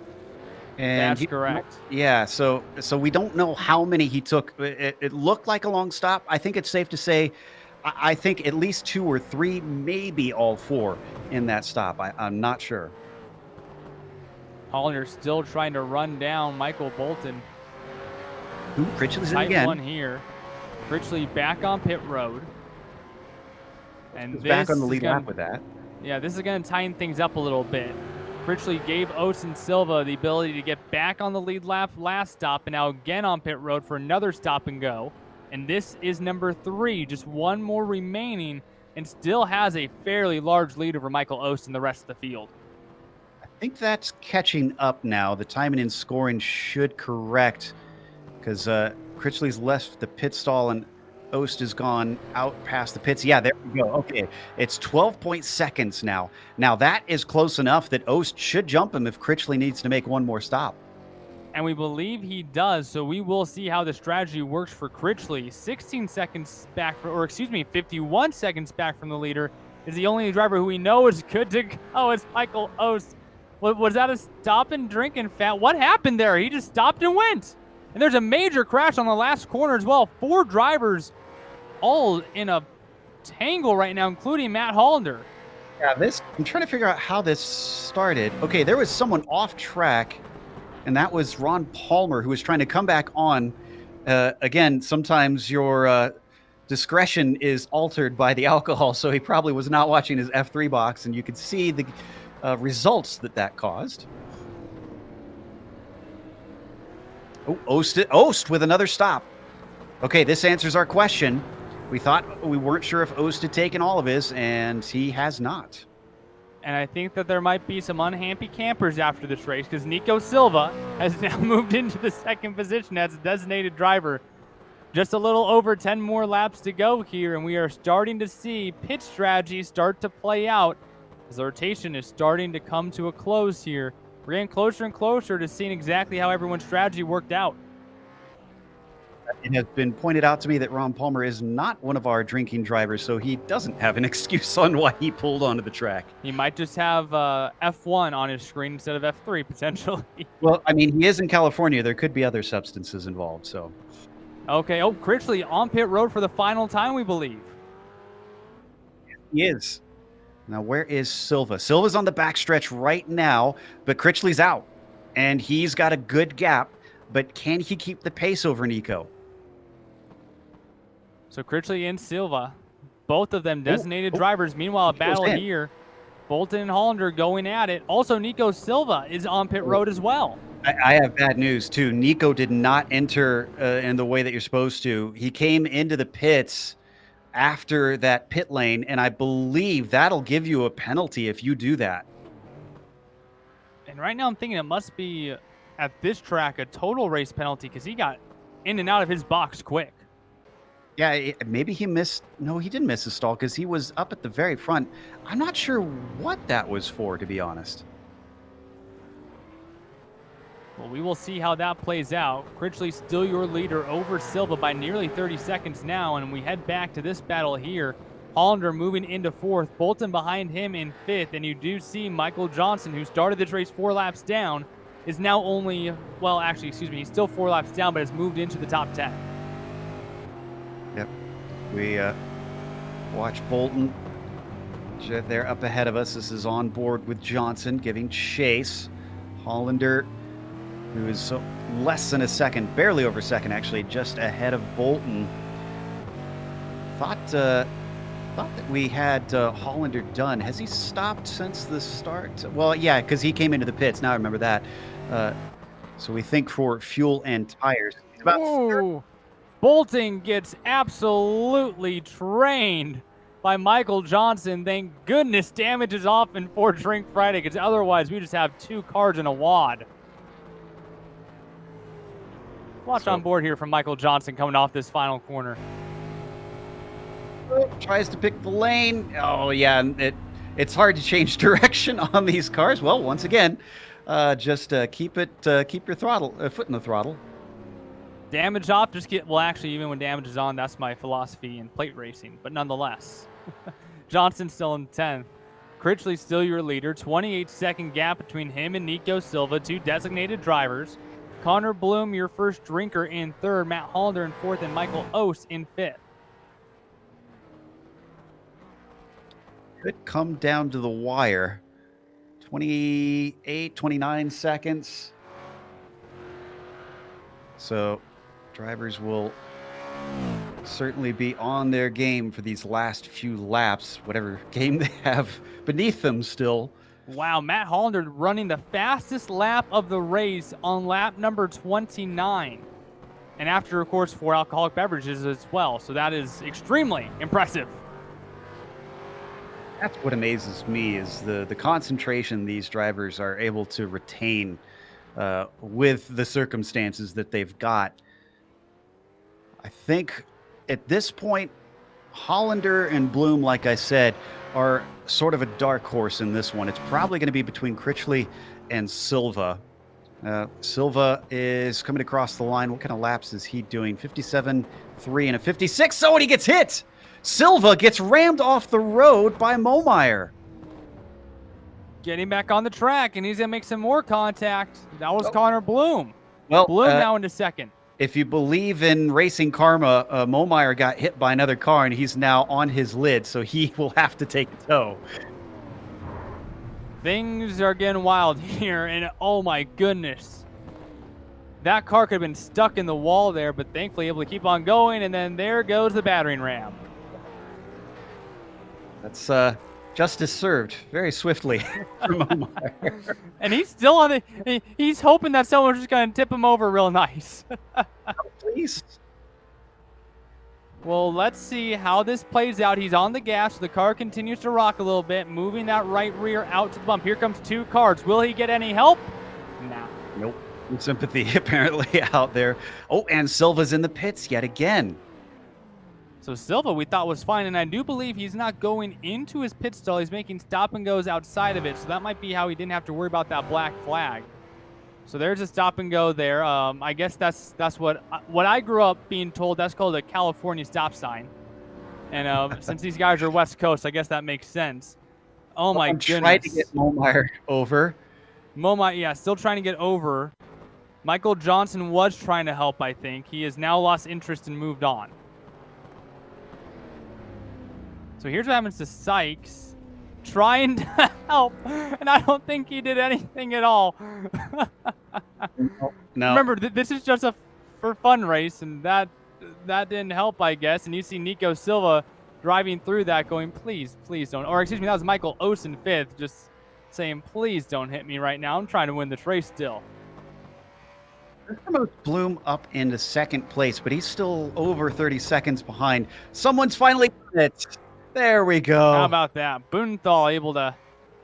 And That's correct. yeah, so we don't know how many he took. It looked like a long stop. I think it's safe to say, I think at least 2 or 3, maybe all 4 in that stop. I'm not sure. Hollander still trying to run down Michael Bolton. Ooh, Critchley's in Tight again. one here. Critchley back on pit road. And this back on the lead lap with that. Yeah, this is going to tighten things up a little bit. Critchley gave Ost and Silva the ability to get back on the lead lap last stop, and now again on pit road for another stop and go. And this is number 3, just one more remaining, and still has a fairly large lead over Michael Ost and the rest of the field. I think that's catching up now. The timing and scoring should correct because Critchley's left the pit stall and Ost has gone out past the pits. Yeah, there we go. Okay, it's 12 seconds now. Now that is close enough that Ost should jump him if Critchley needs to make one more stop. And we believe he does, so we will see how the strategy works for Critchley. 16 seconds back, 51 seconds back from the leader is the only driver who we know is good to go. It's Michael Ost. Was that a stop and drink and fat? What happened there? He just stopped and went. And there's a major crash on the last corner as well. 4 drivers all in a tangle right now, including Matt Hollander. Yeah, I'm trying to figure out how this started. Okay, there was someone off track, and that was Ron Palmer, who was trying to come back on. Again, sometimes your discretion is altered by the alcohol, so he probably was not watching his F3 box, and you could see the results that caused. Oh, Ost with another stop. Okay, this answers our question. We weren't sure if Ost had taken all of his, and he has not. And I think that there might be some unhappy campers after this race because Nico Silva has now moved into the second position as a designated driver. Just a little over 10 more laps to go here, and we are starting to see pit strategy start to play out as the rotation is starting to come to a close here. We're getting closer and closer to seeing exactly how everyone's strategy worked out. It has been pointed out to me that Ron Palmer is not one of our drinking drivers, so he doesn't have an excuse on why he pulled onto the track. He might just have F1 on his screen instead of F3, potentially. Well, I mean, he is in California. There could be other substances involved, so. Okay, Critchley on pit road for the final time, we believe. He is. Now, where is Silva? Silva's on the backstretch right now, but Critchley's out, and he's got a good gap, but can he keep the pace over Nico? So Critchley and Silva, both of them designated drivers. Meanwhile, a battle here. Bolton and Hollander going at it. Also, Nico Silva is on pit road as well. I have bad news, too. Nico did not enter in the way that you're supposed to. He came into the pits after that pit lane, and I believe that'll give you a penalty if you do that. And right now I'm thinking it must be, at this track, a total race penalty because he got in and out of his box quick. Yeah, maybe he missed. No, he didn't miss his stall because he was up at the very front. I'm not sure what that was for, to be honest. Well, we will see how that plays out. Critchley still your leader over Silva by nearly 30 seconds now, and we head back to this battle here. Hollander moving into 4th, Bolton behind him in 5th, and you do see Michael Johnson, who started this race 4 laps down, is now only, well, actually, excuse me, he's still 4 laps down, but has moved into the top 10. Yep. We watch Bolton. They're up ahead of us. This is on board with Johnson giving chase. Hollander, who is less than a second, barely over a second, actually, just ahead of Bolton. Thought that we had Hollander done. Has he stopped since the start? Well, yeah, because he came into the pits. Now I remember that. So we think for fuel and tires. It's about Whoa. Bolton gets absolutely trained by Michael Johnson. Thank goodness damage is off in For Drink Friday, because otherwise we just have 2 cars in a wad. Watch on board here from Michael Johnson coming off this final corner. Tries to pick the lane. Oh, yeah, it's hard to change direction on these cars. Well, once again, Just keep your foot in the throttle. Damage off, well, actually, even when damage is on, that's my philosophy in plate racing. But nonetheless, Johnson still in 10th. Critchley still your leader. 28-second gap between him and Nico Silva, 2 designated drivers. Connor Bloom, your first drinker, in 3rd. Matt Hollander in 4th, and Michael Ose in 5th. Could come down to the wire. 28, 29 seconds. So drivers will certainly be on their game for these last few laps, whatever game they have beneath them still. Wow, Matt Hollander running the fastest lap of the race on lap number 29. And after, of course, 4 alcoholic beverages as well. So that is extremely impressive. That's what amazes me is the concentration these drivers are able to retain with the circumstances that they've got. I think at this point, Hollander and Bloom, like I said, are sort of a dark horse in this one. It's probably going to be between Critchley and Silva. Silva is coming across the line. What kind of laps is he doing? 57, 3, and a 56. Oh, and he gets hit. Silva gets rammed off the road by Momeyer. Getting back on the track, and he's going to make some more contact. That was Connor Bloom. Well, Bloom now into 2nd. If you believe in racing karma, Momeyer got hit by another car, and he's now on his lid, so he will have to take a tow. Things are getting wild here, and oh my goodness. That car could have been stuck in the wall there, but thankfully able to keep on going, and then there goes the battering ram. That's justice served very swiftly from Momeyer. And he's still on he's hoping that someone's just going to tip him over real nice. Please. Well, let's see how this plays out. He's on the gas. The car continues to rock a little bit, moving that right rear out to the bump. Here comes 2 cars. Will he get any help? Nah. Nope. No sympathy apparently out there. Oh, and Silva's in the pits yet again. So Silva we thought was fine, and I do believe he's not going into his pit stall. He's making stop and goes outside of it, so that might be how he didn't have to worry about that black flag. So there's a stop and go there. I guess that's what I grew up being told. That's called a California stop sign. And since these guys are West Coast, I guess that makes sense. Oh my goodness! Trying to get Momeyer over. Momeyer, yeah, still trying to get over. Michael Johnson was trying to help. I think he has now lost interest and moved on. So here's what happens to Sykes, trying to help, and I don't think he did anything at all. No. Remember, this is just a for fun race, and that didn't help, I guess. And you see Nico Silva driving through that, going, please, please don't. Or excuse me, that was Michael Ose in 5th, just saying, please don't hit me right now. I'm trying to win this race still. This promotes Bloom up into 2nd place, but he's still over 30 seconds behind. Someone's finally done it. There we go. How about that? Boonthal able to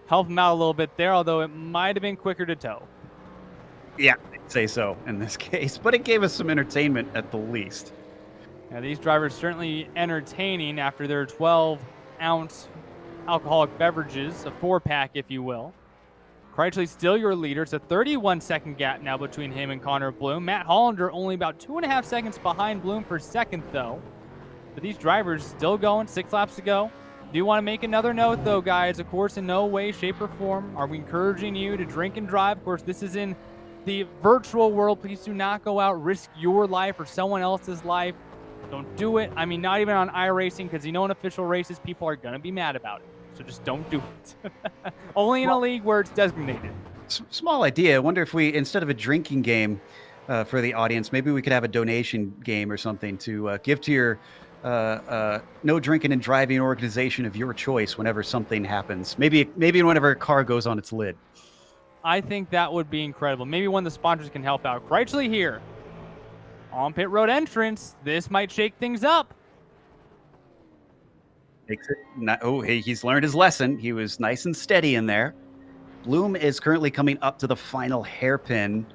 help him out a little bit there, although it might have been quicker to tow. Yeah, I'd say so in this case, but it gave us some entertainment at the least. Now, these drivers certainly entertaining after their 12-ounce alcoholic beverages, a 4-pack, if you will. Critchley still your leader. It's a 31-second gap now between him and Connor Bloom. Matt Hollander only about 2.5 seconds behind Bloom for 2nd, though. But these drivers still going, 6 laps to go. Do want to make another note, though, guys. Of course, in no way, shape, or form are we encouraging you to drink and drive. Of course, this is in the virtual world. Please do not go out, risk your life or someone else's life. Don't do it. I mean, not even on iRacing, because you know in official races, people are going to be mad about it. So just don't do it. Only in a league where it's designated. Small idea. I wonder if we, instead of a drinking game for the audience, maybe we could have a donation game or something to give to your no drinking and driving organization of your choice whenever something happens. Maybe whenever a car goes on its lid. I think that would be incredible. Maybe one of the sponsors can help out. Critchley here on pit road entrance. This might shake things up. Hey, he's learned his lesson. He was nice and steady in there. Bloom is currently coming up to the final hairpin.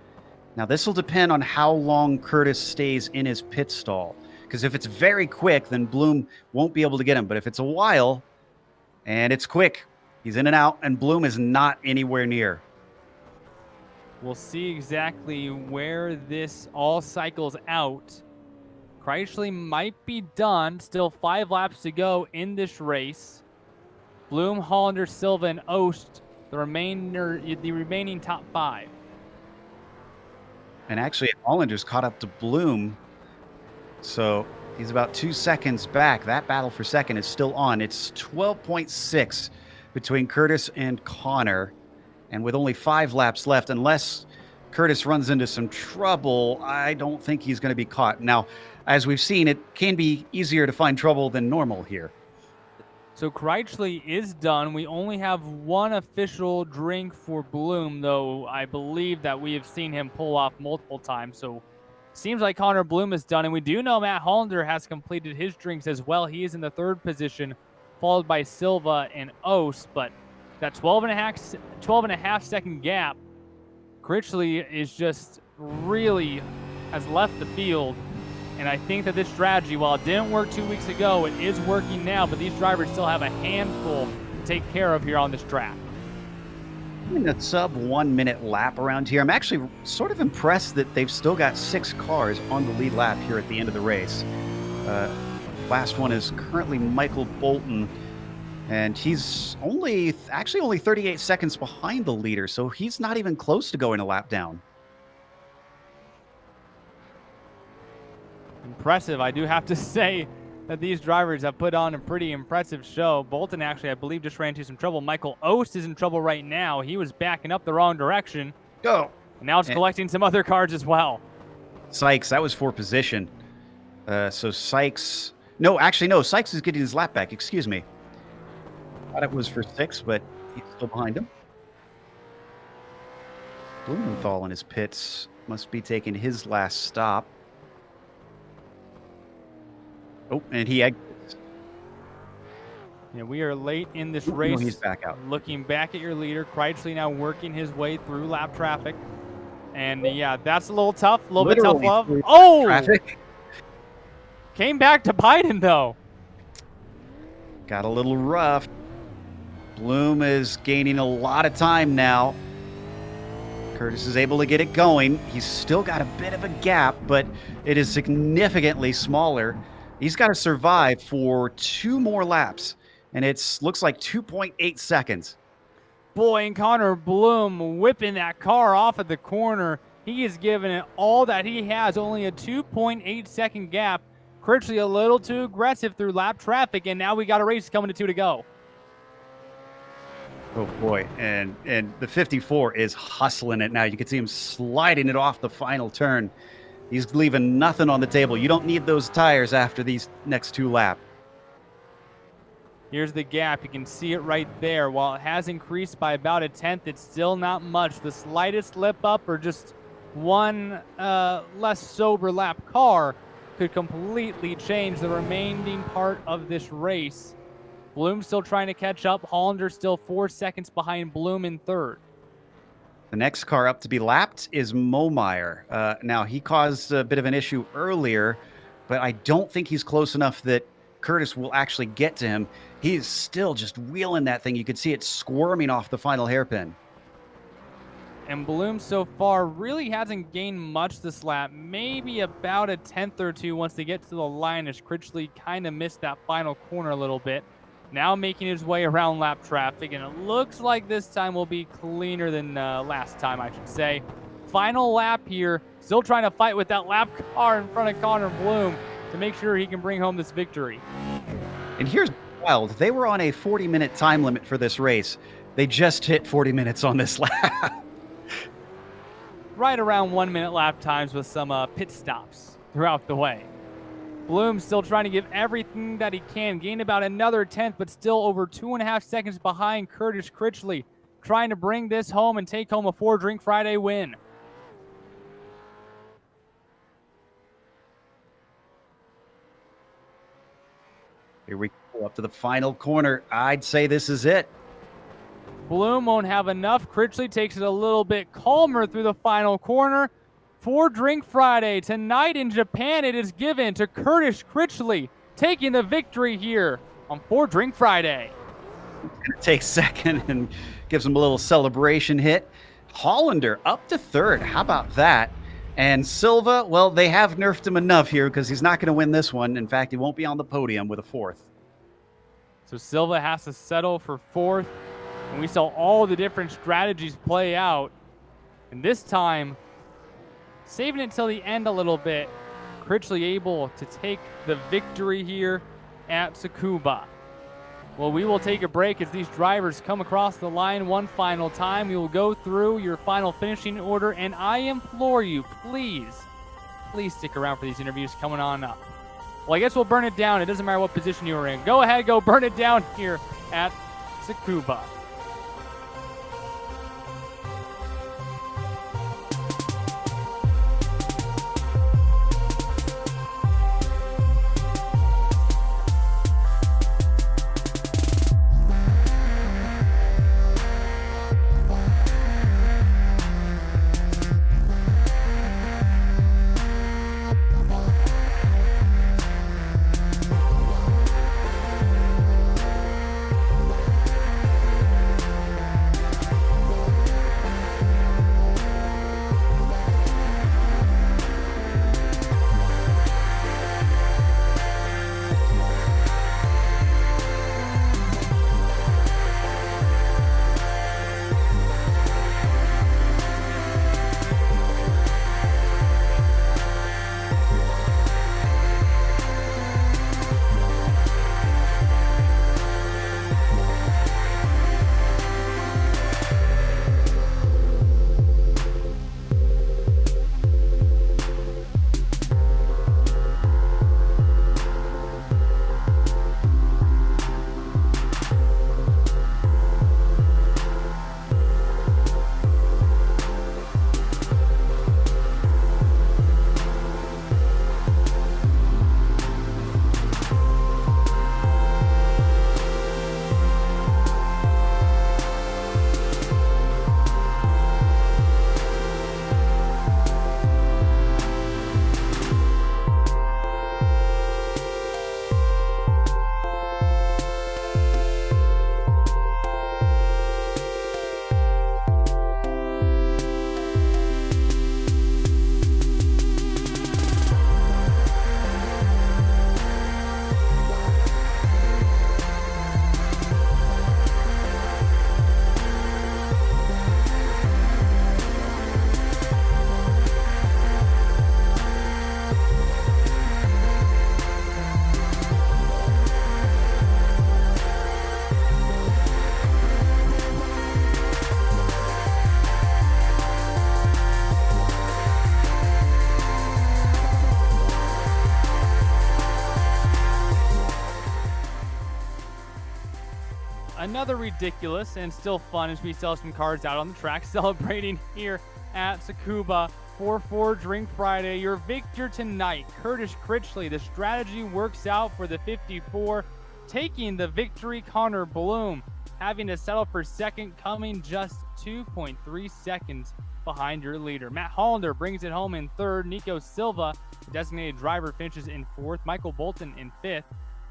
Now, this will depend on how long Curtis stays in his pit stall. Because if it's very quick, then Bloom won't be able to get him. But if it's a while and it's quick, he's in and out, and Bloom is not anywhere near. We'll see exactly where this all cycles out. Chrysler might be done. Still 5 laps to go in this race. Bloom, Hollander, Silva, and Ost, the remaining top 5. And actually, Hollander's caught up to Bloom. So he's about 2 seconds back. That battle for second is still on. It's 12.6 between Curtis and Connor. And with only 5 laps left, unless Curtis runs into some trouble, I don't think he's going to be caught. Now, as we've seen, it can be easier to find trouble than normal here. So Chrysler is done. We only have one official drink for Bloom, though I believe that we have seen him pull off multiple times. So seems like Connor Bloom is done. And we do know Matt Hollander has completed his drinks as well. He is in the 3rd position, followed by Silva and Ost. But that 12 and a half second gap, Critchley is just really has left the field. And I think that this strategy, while it didn't work 2 weeks ago, it is working now. But these drivers still have a handful to take care of here on this track. In a sub 1 minute lap around here, I'm actually sort of impressed that they've still got 6 cars on the lead lap here at the end of the race. Last one is currently Michael Bolton, and he's only 38 seconds behind the leader, so he's not even close to going a lap down. Impressive. I do have to say that these drivers have put on a pretty impressive show. Bolton actually, I believe, just ran into some trouble. Michael Ost is in trouble right now. He was backing up the wrong direction. Go. And now it's collecting some other cars as well. Sykes, that was for position. So Sykes... No, Sykes is getting his lap back. Excuse me. Thought it was for 6, but he's still behind him. Blumenthal in his pits must be taking his last stop. Oh, and he exits. Yeah, we are late in this race. No, he's back out. Looking back at your leader, Chrysler now working his way through lap traffic. And yeah, that's a little tough, a little bit tough love. Oh! Traffic. Came back to bite him, though. Got a little rough. Bloom is gaining a lot of time now. Curtis is able to get it going. He's still got a bit of a gap, but it is significantly smaller. He's got to survive for 2 more laps, and it looks like 2.8 seconds. Boy, and Connor Bloom whipping that car off at the corner. He is giving it all that he has, only a 2.8 second gap. Critchley a little too aggressive through lap traffic, and now we got a race coming to 2 to go. Oh boy, and the 54 is hustling it now. You can see him sliding it off the final turn. He's leaving nothing on the table. You don't need those tires after these next 2 laps. Here's the gap. You can see it right there. While it has increased by about a tenth, it's still not much. The slightest slip up or just one less sober lap car could completely change the remaining part of this race. Bloom still trying to catch up. Hollander still 4 seconds behind Bloom in 3rd. The next car up to be lapped is Momeyer. Now, he caused a bit of an issue earlier, but I don't think he's close enough that Curtis will actually get to him. He's still just wheeling that thing. You could see it squirming off the final hairpin. And Bloom so far really hasn't gained much this lap. Maybe about a tenth or 2 once they get to the line, as Critchley kind of missed that final corner a little bit. Now making his way around lap traffic, and it looks like this time will be cleaner than last time, I should say. Final lap here, still trying to fight with that lap car in front of Connor Bloom to make sure he can bring home this victory. And here's wild. They were on a 40-minute time limit for this race. They just hit 40 minutes on this lap. Right around 1 minute lap times with some pit stops throughout the way. Bloom still trying to give everything that he can. Gained about another tenth, but still over 2.5 seconds behind Curtis Critchley. Trying to bring this home and take home a 4-Drink Friday win. Here we go up to the final corner. I'd say this is it. Bloom won't have enough. Critchley takes it a little bit calmer through the final corner. 4-Drink Friday. Tonight in Japan, it is given to Curtis Critchley, taking the victory here on 4-Drink Friday. He's going to take second and gives him a little celebration hit. Hollander up to third. How about that? And Silva, well, they have nerfed him enough here because he's not going to win this one. In fact, he won't be on the podium with a fourth. So Silva has to settle for fourth. And we saw all the different strategies play out. And this time, saving it till the end a little bit, Critchley able to take the victory here at Tsukuba. Well, we will take a break as these drivers come across the line one final time. We will go through your final finishing order, and I implore you, please stick around for these interviews coming on up. Well, I guess we'll burn it down. It doesn't matter what position you were in. Go ahead, go burn it down here at Tsukuba. Another ridiculous and still fun as we sell some cards out on the track, celebrating here at Tsukuba for Forge Ring Friday. Your victor tonight, Curtis Critchley. The strategy works out for the 54, taking the victory. Connor Bloom having to settle for second, coming just 2.3 seconds behind your leader. Matt Hollander brings it home in third. Nico Silva, designated driver, finishes in fourth. Michael Bolton in fifth.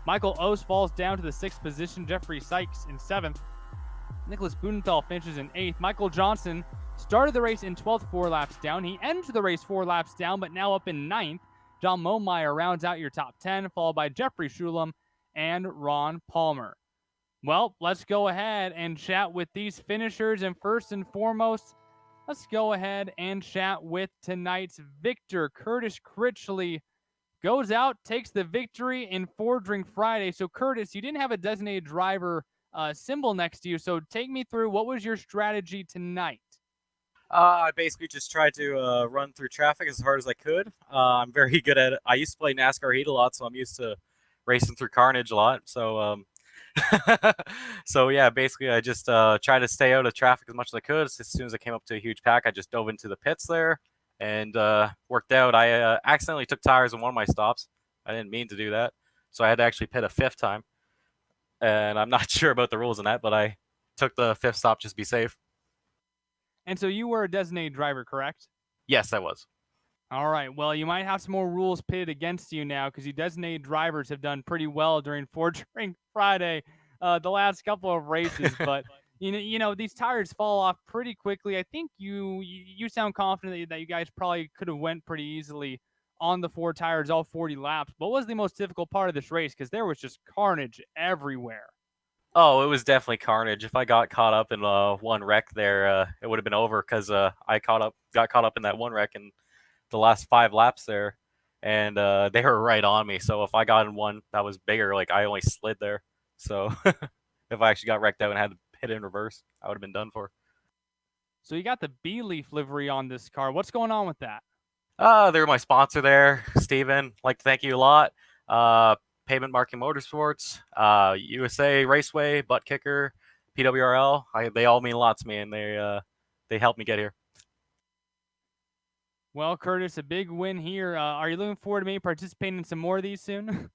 Michael Oss falls down to the sixth position. Jeffrey Sykes in seventh. Nicholas Budenthal finishes in eighth. Michael Johnson started the race in 12th, 4 laps down. He ends the race 4 laps down, but now up in ninth. John Momeyer rounds out your top 10, followed by Jeffrey Shulam and Ron Palmer. Well, let's go ahead and chat with these finishers. And first and foremost, let's go ahead and chat with tonight's victor, Curtis Critchley. Goes out, takes the victory in Forge Ring Friday. So, Curtis, you didn't have a designated driver symbol next to you. So, take me through, what was your strategy tonight? I basically just tried to run through traffic as hard as I could. I'm very good at it. I used to play NASCAR Heat a lot, so I'm used to racing through carnage a lot. So, so yeah, basically I just tried to stay out of traffic as much as I could. As soon as I came up to a huge pack, I just dove into the pits there and worked out. I accidentally took tires in one of my stops. I didn't mean to do that, so I had to actually pit a fifth time. And I'm not sure about the rules in that, but I took the fifth stop just to be safe. And so you were a designated driver, correct? Yes, I was. All right. Well, you might have some more rules pitted against you now because you designated drivers have done pretty well during Forge Ring Friday the last couple of races. But These tires fall off pretty quickly. I think you sound confident that you guys probably could have went pretty easily on the 4 tires all 40 laps. What was the most difficult part of this race? Because there was just carnage everywhere. Oh, it was definitely carnage. If I got caught up in one wreck there, it would have been over because I got caught up in that one wreck in the last 5 laps there, and they were right on me. So if I got in one that was bigger, like I only slid there. So if I actually got wrecked out and had to hit it in reverse, I would have been done for. So you got the B Leaf livery on this car. What's going on with that? They're my sponsor there, Steven. Like to thank you a lot. Uh, Pavement Marking Motorsports, USA Raceway, Butt Kicker, PWRL. They all mean a lot to me, and they helped me get here. Well, Curtis, a big win here. Are you looking forward to maybe participating in some more of these soon?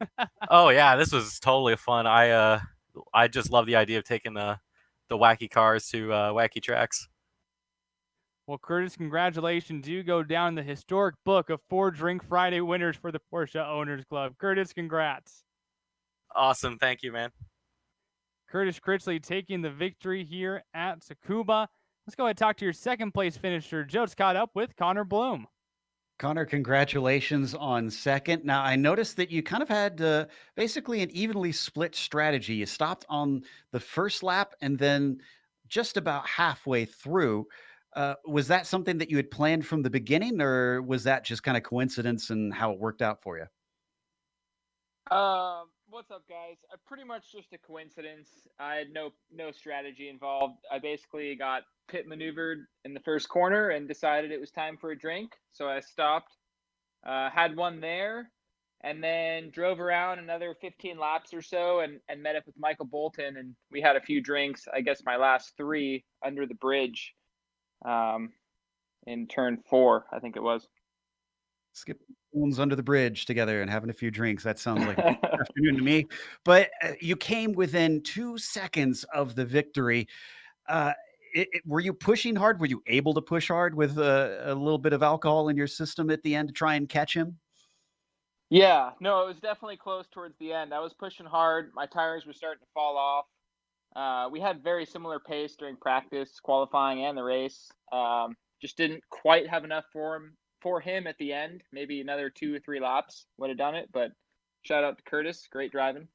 Oh yeah, this was totally fun. I just love the idea of taking the wacky cars to wacky tracks. Well, Curtis, congratulations. You go down in the historic book of 4 Drink Friday winners for the Porsche Owners Club. Curtis, congrats. Awesome, thank you, man. Curtis Critchley taking the victory here at Tsukuba. Let's go ahead and talk to your second place finisher. Joe's caught up with Connor Bloom. Connor, congratulations on second. Now, I noticed that you kind of had basically an evenly split strategy. You stopped on the first lap and then just about halfway through. Was that something that you had planned from the beginning, or was that just kind of coincidence and how it worked out for you? What's up, guys? Pretty much just a coincidence. I had no strategy involved. I basically got pit maneuvered in the first corner and decided it was time for a drink. So I stopped, had one there, and then drove around another 15 laps or so and met up with Michael Bolton, and we had a few drinks. I guess my last 3 under the bridge, in turn 4, I think it was. Skip phones under the bridge together and having a few drinks. That sounds like a good afternoon to me. But you came within 2 seconds of the victory. Were you pushing hard? Were you able to push hard with a little bit of alcohol in your system at the end to try and catch him? Yeah, no, it was definitely close towards the end. I was pushing hard. My tires were starting to fall off. We had very similar pace during practice, qualifying, and the race. Just didn't quite have enough for him at the end. Maybe another 2 or 3 laps would have done it. But shout out to Curtis, great driving.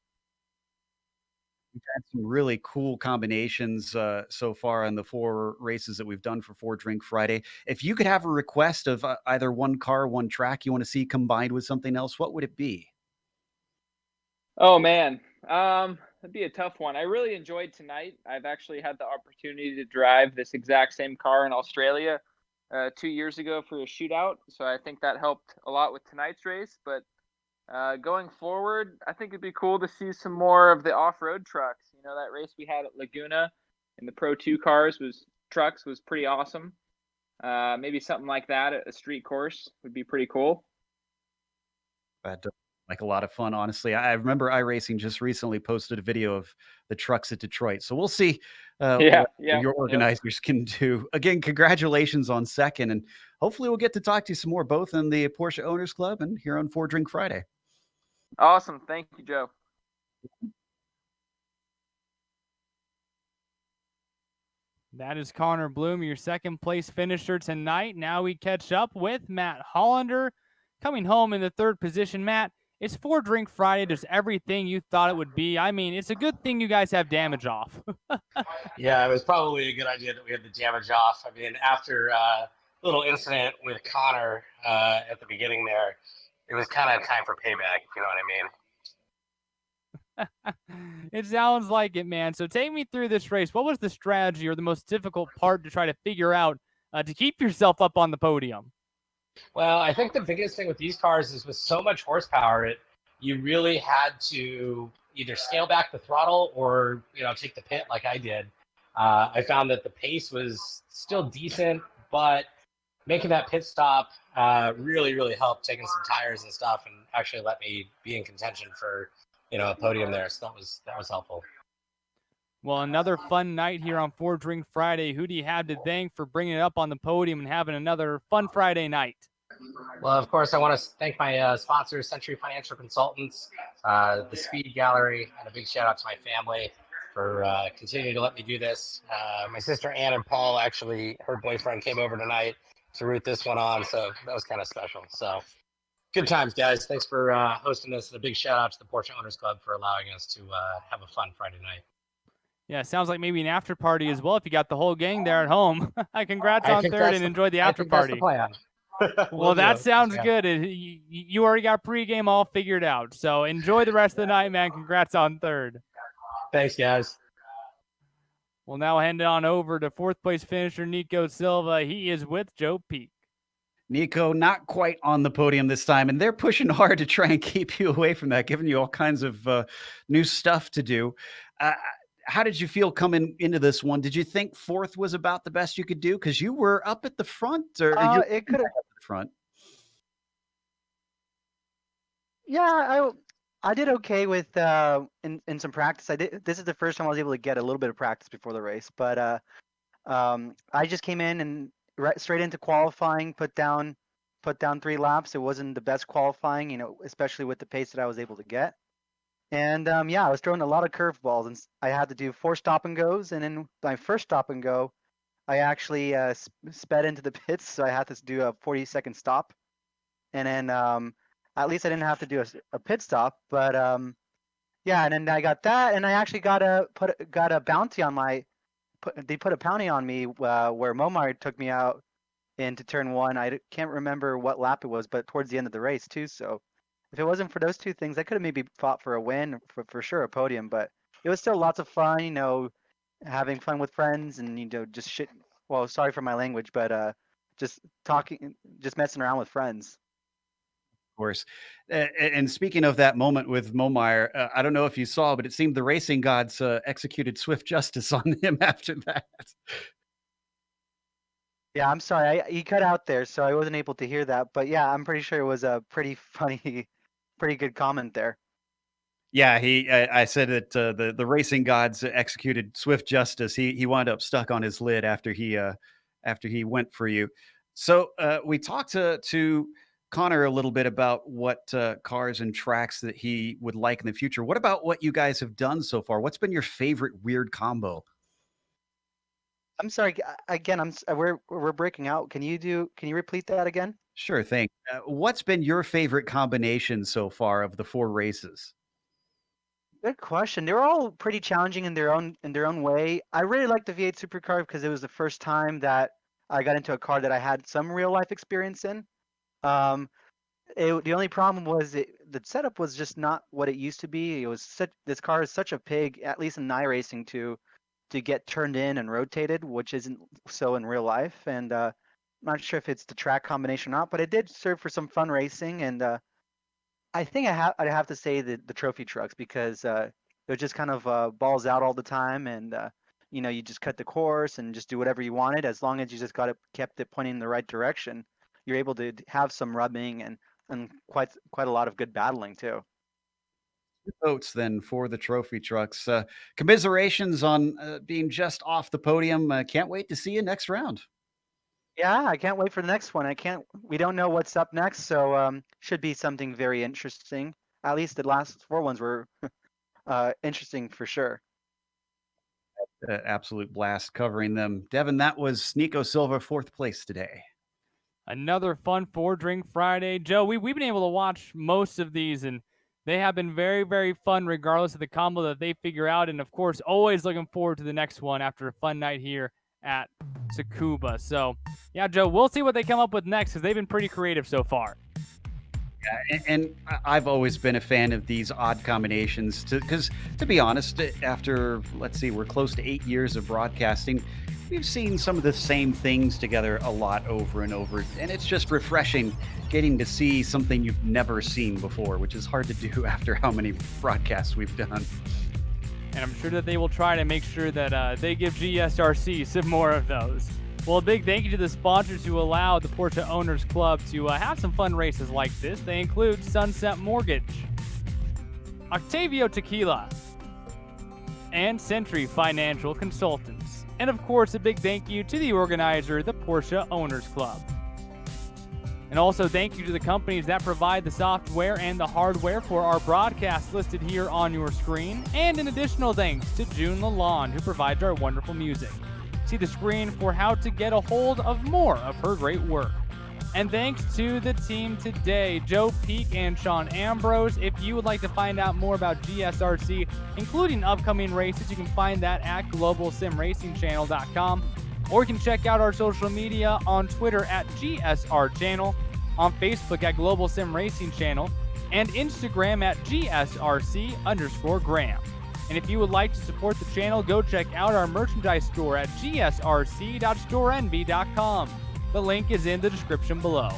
We've had some really cool combinations so far on the 4 races that we've done for 4 Drink Friday. If you could have a request of either one car, one track you want to see combined with something else, what would it be? Oh man, that'd be a tough one. I really enjoyed tonight. I've actually had the opportunity to drive this exact same car in Australia 2 years ago for a shootout, so I think that helped a lot with tonight's race. But going forward, I think it'd be cool to see some more of the off-road trucks. That race we had at Laguna in the Pro 2 cars was pretty awesome. Maybe something like that at a street course would be pretty cool. That like a lot of fun, honestly. I remember iRacing just recently posted a video of the trucks at Detroit. So we'll see what your organizers can do. Again, congratulations on second, and hopefully we'll get to talk to you some more, both in the Porsche Owners Club and here on 4 Drink Friday. Awesome. Thank you, Joe. That is Connor Bloom, your second place finisher tonight. Now we catch up with Matt Hollander coming home in the 3rd position. Matt, it's 4 Drink Friday. Does everything you thought it would be? I mean, it's a good thing you guys have damage off. Yeah, it was probably a good idea that we had the damage off. I mean, after a little incident with Connor at the beginning there, it was kind of time for payback, if you know what I mean. It sounds like it, man. So take me through this race. What was the strategy or the most difficult part to try to figure out to keep yourself up on the podium? Well, I think the biggest thing with these cars is with so much horsepower, you really had to either scale back the throttle or, take the pit like I did. I found that the pace was still decent, but making that pit stop really, really helped, taking some tires and stuff, and actually let me be in contention for, a podium there. So that was helpful. Well, another fun night here on 4 Drink Friday. Who do you have to thank for bringing it up on the podium and having another fun Friday night? Well, of course, I want to thank my sponsors, Century Financial Consultants, the Speed Gallery, and a big shout out to my family. for continuing to let me do this. My sister Ann and Paul, actually, her boyfriend came over tonight to root this one on, so that was kind of special. So good times, guys. Thanks for hosting this. And a big shout out to the Porsche Owners Club for allowing us to have a fun Friday night. Yeah, sounds like maybe an after party as well if you got the whole gang there at home. Congrats on third and enjoy the after party. That's the plan. Well, that sounds good. You already got pregame all figured out. So enjoy the rest of the night, man. Congrats on third. Thanks, guys. We'll now hand it on over to fourth place finisher Nico Silva. He is with Joe Peak. Nico, not quite on the podium this time, and they're pushing hard to try and keep you away from that, giving you all kinds of new stuff to do. How did you feel coming into this one? Did you think fourth was about the best you could do? Because you were up at the front, or it could have up at the front. Yeah, I did okay with in some practice. This is the first time I was able to get a little bit of practice before the race, but I just came in and straight into qualifying, put down 3 laps. It wasn't the best qualifying, especially with the pace that I was able to get. And I was throwing a lot of curveballs, and I had to do 4 stop and goes. And in my first stop and go, I actually sped into the pits, so I had to do a 40-second stop. And then at least I didn't have to do a pit stop. But and then I got that, and I actually got a bounty on my. They put a bounty on me where Momar took me out into turn 1. I can't remember what lap it was, but towards the end of the race too. So if it wasn't for those 2 things, I could have maybe fought for a win, for sure a podium. But it was still lots of fun, having fun with friends and just shit. Well, sorry for my language, but just talking, just messing around with friends. Of course. And speaking of that moment with Momar, I don't know if you saw, but it seemed the racing gods executed swift justice on him after that. Yeah, I'm sorry. He cut out there, so I wasn't able to hear that. But yeah, I'm pretty sure it was a pretty funny, pretty good comment there. Yeah, I said that the racing gods executed swift justice. He wound up stuck on his lid after he went for you. So we talked to Connor a little bit about what cars and tracks that he would like in the future. What about what you guys have done so far? What's been your favorite weird combo? I'm sorry. Again, we're breaking out. Can you repeat that again? Sure thing. What's been your favorite combination so far of the 4 races? Good question. They were all pretty challenging in their own way. I really liked the V8 Supercar because it was the first time that I got into a car that I had some real life experience in. The only problem was the setup was just not what it used to be. This car is such a pig, at least in iRacing, to get turned in and rotated, which isn't so in real life. And I'm not sure if it's the track combination or not, but it did serve for some fun racing. And I think I'd have to say the trophy trucks, because they're just kind of balls out all the time, and you just cut the course and just do whatever you wanted, as long as you just kept it pointing in the right direction. You're able to have some rubbing and quite a lot of good battling too. Votes then for the trophy trucks. Commiserations on being just off the podium. Can't wait to see you next round. Yeah, I can't wait for the next one. We don't know what's up next, so should be something very interesting. At least the last 4 ones were interesting for sure. Absolute blast covering them. Devin, that was Nico Silva, 4th place today. Another fun 4-drink Friday. Joe, we've been able to watch most of these, and they have been very, very fun regardless of the combo that they figure out. And, of course, always looking forward to the next one after a fun night here at Tsukuba. So, yeah, Joe, we'll see what they come up with next, because they've been pretty creative so far. Yeah, and I've always been a fan of these odd combinations, because to be honest, after, let's see, we're close to 8 years of broadcasting, we've seen some of the same things together a lot over and over, and it's just refreshing getting to see something you've never seen before, which is hard to do after how many broadcasts we've done. And I'm sure that they will try to make sure that they give GSRC some more of those. Well, a big thank you to the sponsors who allow the Porsche Owners Club to have some fun races like this. They include Sunset Mortgage, OCTAVIO Tequila, and Century Financial Consultants. And of course, a big thank you to the organizer, the Porsche Owners Club. And also thank you to the companies that provide the software and the hardware for our broadcast listed here on your screen. And an additional thanks to June Lalonde, who provides our wonderful music. See the screen for how to get a hold of more of her great work. And thanks to the team today, Joe Peak and Sean Ambrose. If you would like to find out more about GSRC, including upcoming races, you can find that at globalsimracingchannel.com. Or you can check out our social media on Twitter at GSR Channel, on Facebook at Global Sim Racing Channel, and Instagram at GSRC_Graham. And if you would like to support the channel, go check out our merchandise store at gsrc.storenvy.com. The link is in the description below.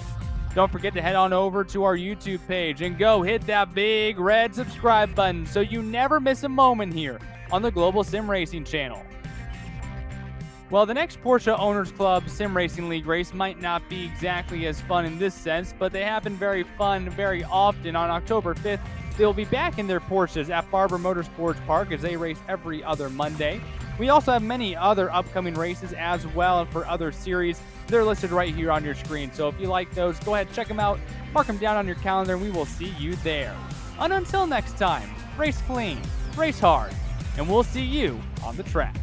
Don't forget to head on over to our YouTube page and go hit that big red subscribe button so you never miss a moment here on the Global Sim Racing Channel. Well, the next Porsche Owners Club Sim Racing League race might not be exactly as fun in this sense, but they have been very fun very often. On October 5th, they'll be back in their Porsches at Barber Motorsports Park as they race every other Monday. We also have many other upcoming races as well, and for other series, they're listed right here on your screen. So if you like those, go ahead, check them out, mark them down on your calendar, and we will see you there. And until next time, race clean, race hard, and we'll see you on the track.